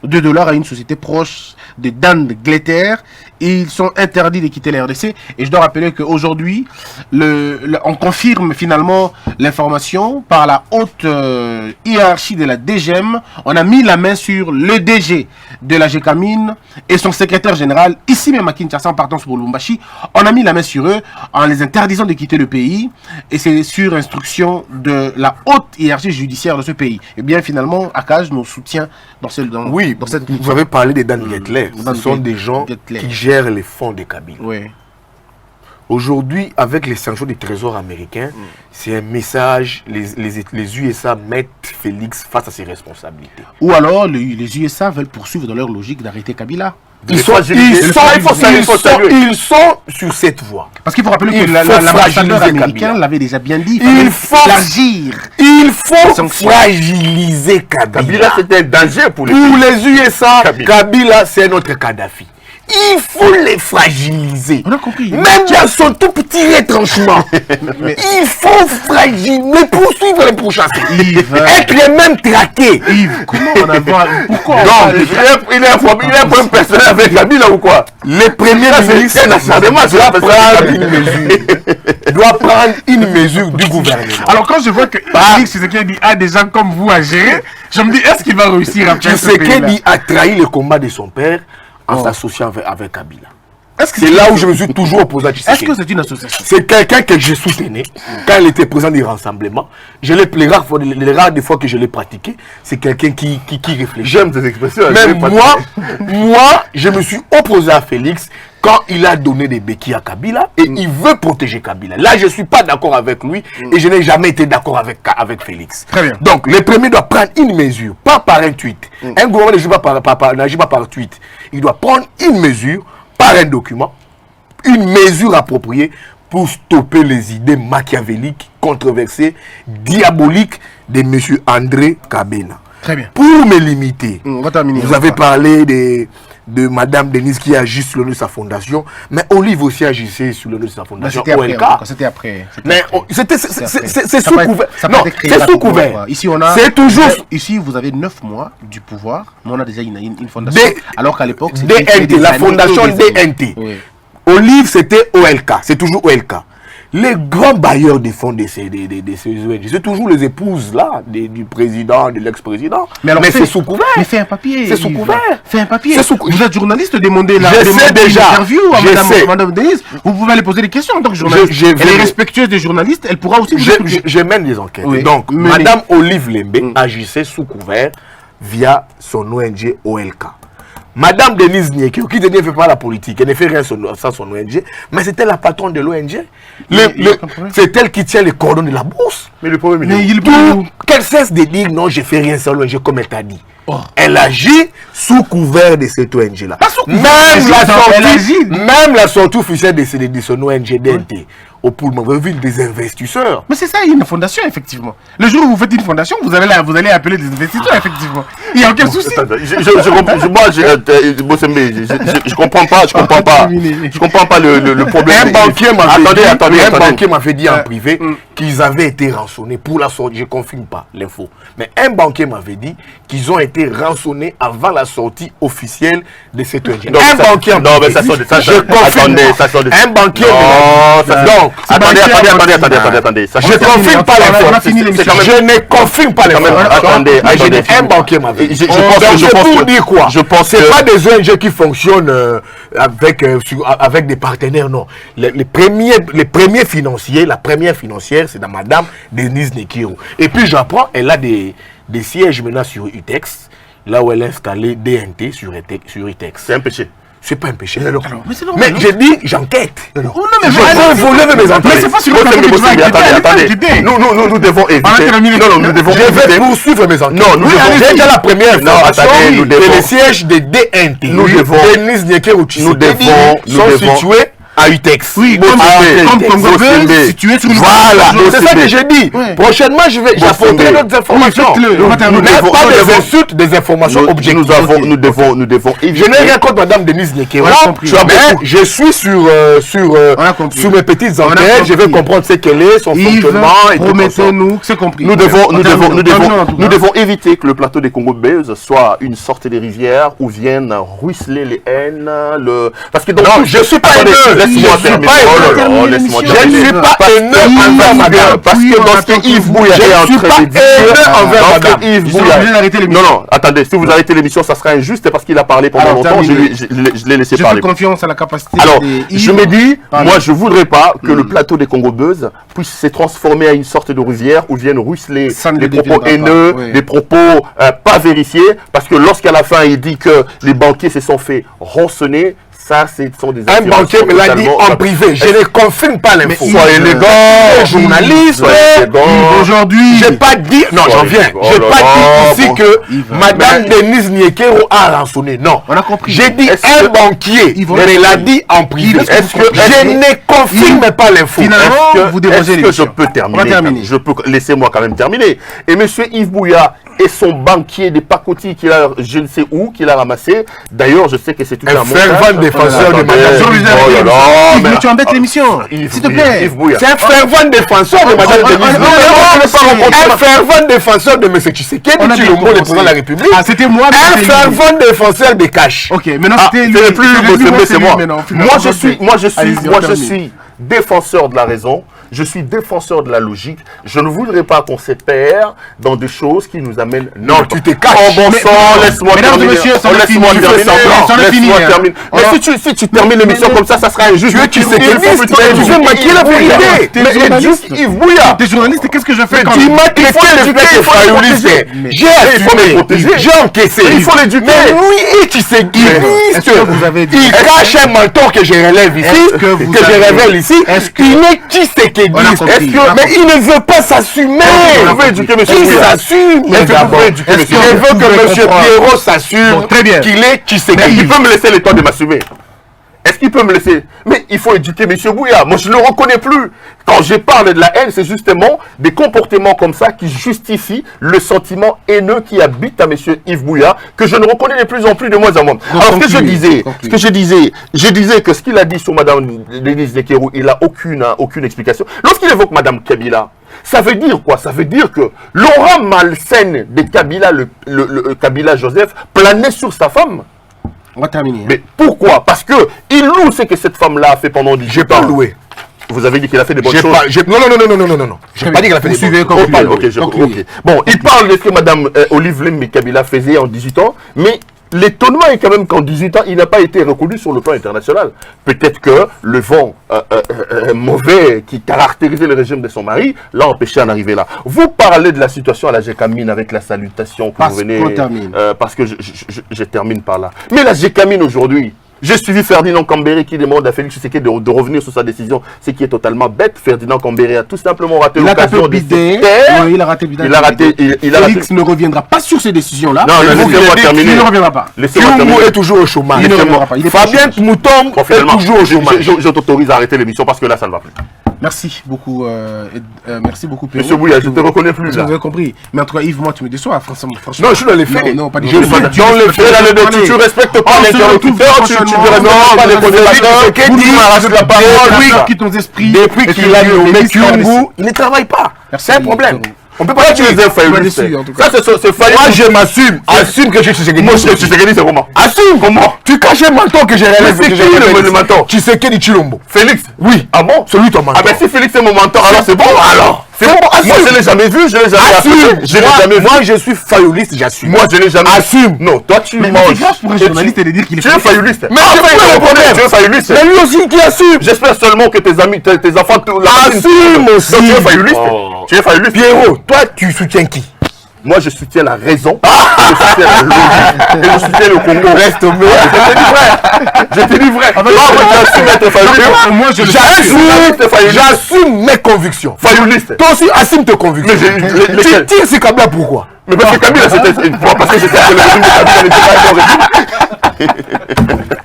de dollars à une société proche de Dan Gletter. Ils sont interdits de quitter la RDC. Et je dois rappeler qu'aujourd'hui, on confirme finalement l'information par la haute hiérarchie de la DGM. On a mis la main sur le DG de la GECAMINE et son secrétaire général, ici même à Kinshasa, en partance pour Lubumbashi. On a mis la main sur eux en les interdisant de quitter le pays. Et c'est sur instruction de la haute hiérarchie judiciaire de ce pays. Et bien finalement, ACAJ nous soutient dans cette... Oui, vous avez parlé des Dan Gletter. Ce sont des gens qui gèrent les fonds de Kabila. Oui. Aujourd'hui, avec les sanctions du Trésor américain, c'est un message, les USA mettent Félix face à ses responsabilités. Ou alors, les USA veulent poursuivre dans leur logique d'arrêter Kabila. Ils sont sur cette voie. Parce qu'il faut rappeler que l'ambassadeur américain l'avait déjà bien dit. Il faut fragiliser Kabila. Kabila, c'est un danger pour les USA. Kabila, c'est notre Kadhafi. Il faut les fragiliser. On a compris. Même dans son tout petit retranchement. Il faut fragiliser, les poursuivre, les pourchasser. Être les mêmes traqués. Yves, comment on a voir? Pourquoi il est un problème personnel avec Kabila ou quoi? Les premiers ministres doivent prendre une mesure du gouvernement. Alors quand je vois que Félix Tshisekedi a des gens comme vous à gérer, je me dis, est-ce qu'il va réussir à faire ce pays-là? Tshisekedi a trahi le combat de son père en s'associant avec Kabila. C'est là où je me suis toujours opposé à Tshisekedi. Est-ce que c'est une association? C'est quelqu'un que je soutenais quand il était président du rassemblement. Les rares fois que je l'ai pratiqué, c'est quelqu'un qui réfléchit. J'aime ces expressions. Même moi, je me suis opposé à Félix quand il a donné des béquilles à Kabila et il veut protéger Kabila. Là, je ne suis pas d'accord avec lui et je n'ai jamais été d'accord avec Félix. Très bien. Donc, le premier doit prendre une mesure, pas par un tweet. Un gouvernement n'agit pas par tweet. Il doit prendre une mesure par un document, une mesure appropriée pour stopper les idées machiavéliques, controversées, diaboliques de M. André Kabena. Très bien. Pour me limiter, vous avez parlé de Madame Denise qui agit sur le nom de sa fondation, mais Olive aussi agissait sur le nom de sa fondation. C'était après. Mais c'est sous couvert. Non, c'est sous couvert. Ici, on a. C'est toujours. Ici, vous avez 9 mois du pouvoir, mais on a déjà une fondation. Alors qu'à l'époque, c'était DNT, la fondation DNT. Oui. Olive, c'était OLK. C'est toujours OLK. Les grands bailleurs des fonds de ces ONG, c'est toujours les épouses là, du président, de l'ex-président. Mais c'est sous couvert. Mais fais un papier. C'est sous couvert. Fais un papier. Vous êtes journaliste, demandez la interview à Madame Denise. Vous pouvez aller poser des questions en tant que journaliste. Elle est respectueuse des journalistes, elle pourra aussi vous expliquer. Je mène des enquêtes. Oui. Donc, Madame Olive Lembe agissait sous couvert via son ONG OLK. Madame Denise Niekeo, qui ne fait pas la politique, elle ne fait rien sans son ONG, mais c'était la patronne de l'ONG. C'est elle qui tient les cordons de la bourse. Mais le problème, Qu'elle cesse de dire non, je ne fais rien sans l'ONG comme elle t'a dit. Elle agit sous couvert de cette ONG-là. Même la sortie officielle de son ONG DNT, au Pullman, vous avez vu des investisseurs. Mais c'est ça, il y a une fondation, effectivement. Le jour où vous faites une fondation, vous allez appeler des investisseurs, effectivement. Il n'y a aucun souci. Je comprends pas le problème. Un banquier m'avait dit en privé qu'ils avaient été rançonnés pour la sortie. Je ne confirme pas l'info. Mais un banquier m'avait dit qu'ils ont été rançonnés avant la sortie officielle de cette ONG. Un banquier. Non, mais ça sort de ça. Un banquier. Attendez. Je ne confirme pas l'info. Je ne confirme pas l'info. Attendez. Un banquier m'avait dit. Je pense pour dire quoi? Je pense c'est pas des ONG qui fonctionnent avec des partenaires, non. Les premiers financiers, la première financière, c'est dans Madame Denise Niekeo. Et puis j'apprends, elle a des sièges maintenant sur UTEX, là où elle a installé DNT sur UTEX. C'est un péché. C'est pas un péché. Mais j'ai dit, j'enquête. Mais c'est pas sur le plateau que tu vas attendez. Nous devons éviter. Je vais poursuivre mes enquêtes. Non, nous devons. J'ai déjà la première information que les sièges de DNT, Denise Niekeo, sont situés à UTEX. Oui, comme situé sur une. Voilà, c'est ça que j'ai dit. Prochainement, j'apporterai d'autres informations. Mais pas des insultes, des informations objectives. Nous devons éviter. Je n'ai rien contre Madame Denise Niekeo. Je suis sur mes petites enquêtes. Je vais comprendre ce qu'elle est, son fonctionnement. Promettez-nous, c'est compris. Nous devons éviter que le plateau des Congo-Belges soit une sortie des rivières où viennent ruisseler les haines. Parce que non, je suis pas haineux. Laisse-moi terminer. Je ne suis pas haineux envers madame. Parce que lorsque Yves Bouya est en train de dire. Non, attendez, si vous arrêtez l'émission, ça sera injuste parce qu'il a parlé pendant longtemps. Je l'ai laissé parler. Je fais confiance à la capacité. Alors, je me dis, moi, je ne voudrais pas que le plateau des Congo-Buzz puisse se transformer à une sorte de rivière où viennent ruisseler des propos haineux, des propos pas vérifiés. Parce que lorsqu'à la fin, il dit que les banquiers se sont fait rançonner. Ça, ce sont des un banquier me l'a dit en privé. Je ne confirme pas l'info. Sois élégant, journaliste. Aujourd'hui, j'ai pas dit. Non, j'en viens. J'ai pas dit ici que Madame Denise Niekeo a rançonné. Non. On a compris. J'ai dit un banquier me l'a dit en privé. Je ne confirme pas l'info. Finalement, vous dérogez les. Est-ce que je peux terminer? Je peux. Laissez-moi quand même terminer. Et monsieur Yves Bouya et son banquier des pacotis qu'il a, je ne sais où, qu'il a ramassé. D'ailleurs, je sais que c'est tout un fervent défenseur de Madame. Mais tu embêtes l'émission, s'il te plaît. C'est un fervent défenseur de Madame Denise. Un fervent défenseur de M. Tshisekedi, tu le mot le président de la République. Ah, c'était moi. Un fervent défenseur des cash. Ok, maintenant c'était lui. C'est moi. Moi, je suis défenseur de la raison. Je suis défenseur de la logique. Je ne voudrais pas qu'on se perd dans des choses qui nous amènent... Non, tu t'es caché. Oh bon sang, laisse-moi terminer. Laisse-moi terminer. Mais si tu termines l'émission comme ça sera injuste. Tu sais tu veux maquiller la vérité. Mais juste Yves Bouya. T'es journaliste, qu'est-ce que je fais quand tu m'as traité de fake fayouliste. J'ai assumé. J'ai encaissé. Il faut l'éduquer. Mais oui, tu sais, il cache un menton que je relève ici, que je révèle ici. Il n'est qui c'est mais il ne veut pas s'assumer. Il s'assume. Je veux que M. Pierrot s'assume qu'il est qui c'est. Il peut me laisser le temps de m'assumer. Est-ce qu'il peut me laisser? Mais il faut éduquer M. Bouya. Moi, je ne le reconnais plus. Quand je parle de la haine, c'est justement des comportements comme ça qui justifient le sentiment haineux qui habite à M. Yves Bouya, que je ne reconnais de plus en plus de moins en moins. Alors, ce que je disais que ce qu'il a dit sur Mme Denise Niekeo, il n'a aucune explication. Lorsqu'il évoque Mme Kabila, ça veut dire quoi? Ça veut dire que l'aura malsaine de Kabila, le Kabila Joseph, planait sur sa femme. On va terminer. Mais pourquoi? Parce que il loue ce que cette femme-là a fait pendant 18 ans. J'ai pas loué. Vous avez dit qu'il a fait des bonnes choses. Non. J'ai pas dit qu'il a fait des bonnes choses. Bon, il parle de ce que Mme Olive Lembe Kabila faisait en 18 ans, mais l'étonnement est quand même qu'en 18 ans, il n'a pas été reconnu sur le plan international. Peut-être que le vent mauvais qui caractérisait le régime de son mari l'a empêché d'en arriver là. Vous parlez de la situation à la Gécamine avec la salutation que vous venez... parce que je termine par là. Mais la Gécamine aujourd'hui, j'ai suivi Ferdinand Cambéré qui demande à Félix Tshisekedi de revenir sur sa décision, ce qui est totalement bête. Ferdinand Cambéré a tout simplement raté l'occasion de se taire. Oui, il a raté Biden. Félix ne reviendra pas sur ces décisions-là. Non, laissez-moi terminer. Il ne reviendra pas. Kiungu est toujours au chômage. Il ne reviendra pas. Fabien Moutombe est toujours au chômage. Je t'autorise à arrêter l'émission parce que là, ça ne va plus. Merci beaucoup, Pierrot. Monsieur Bouya, je ne te reconnais plus là. Vous avez compris. Mais en tout cas, Yves, moi, tu me déçois, franchement. Non, je suis dans les faits. Non, pas du Je tout. suis dans les faits. Tu respectes pas l'interlocuteur, tu respectes pas les conservateurs. Depuis qu'il a nommé Kiungu, il ne travaille pas. C'est un problème. On peut pas utiliser un faillouliste. Ça, c'est faillouliste. Moi, je m'assume. Assume que je suis Tshisekedi. Moi, Tshisekedi, c'est comment? Assume. Comment? Tu caches un menton que j'ai réalisé. C'est qui le menton? Tshisekedi Chilombo. Félix? Oui. Ah bon? Celui ton menton. Ah ben si Félix est mon mentor, alors c'est bon. Alors. C'est bon. Moi, je l'ai jamais vu, je l'ai jamais Assume. Je l'ai jamais vu. Moi, je suis faillouliste, j'assume. Moi, je l'ai jamais vu. Assume. Non, toi, tu Mais manges. c'est grave pour un journaliste de dire qu'il est... Tu es faillouliste. Mais c'est pas le problème. Tu es faillouliste. C'est lui aussi qui assume. J'espère seulement que tes amis, tes enfants... Assume aussi. Donc, tu es faillouliste. Tu es faillouliste. Pierrot, toi, tu soutiens qui? Moi, je soutiens la raison. Je soutiens la logique. Et je soutiens le Congo. Reste au mieux. Je te dis vrai. J'assume être faillouliste. Moi, je J'assume mes convictions. Faillouliste. Toi aussi, assume tes convictions. Mais Tu tires ces Kabila pourquoi? Mais parce que Kabila, c'était... Parce que c'était le régime de Kabila n'était pas un bon régime.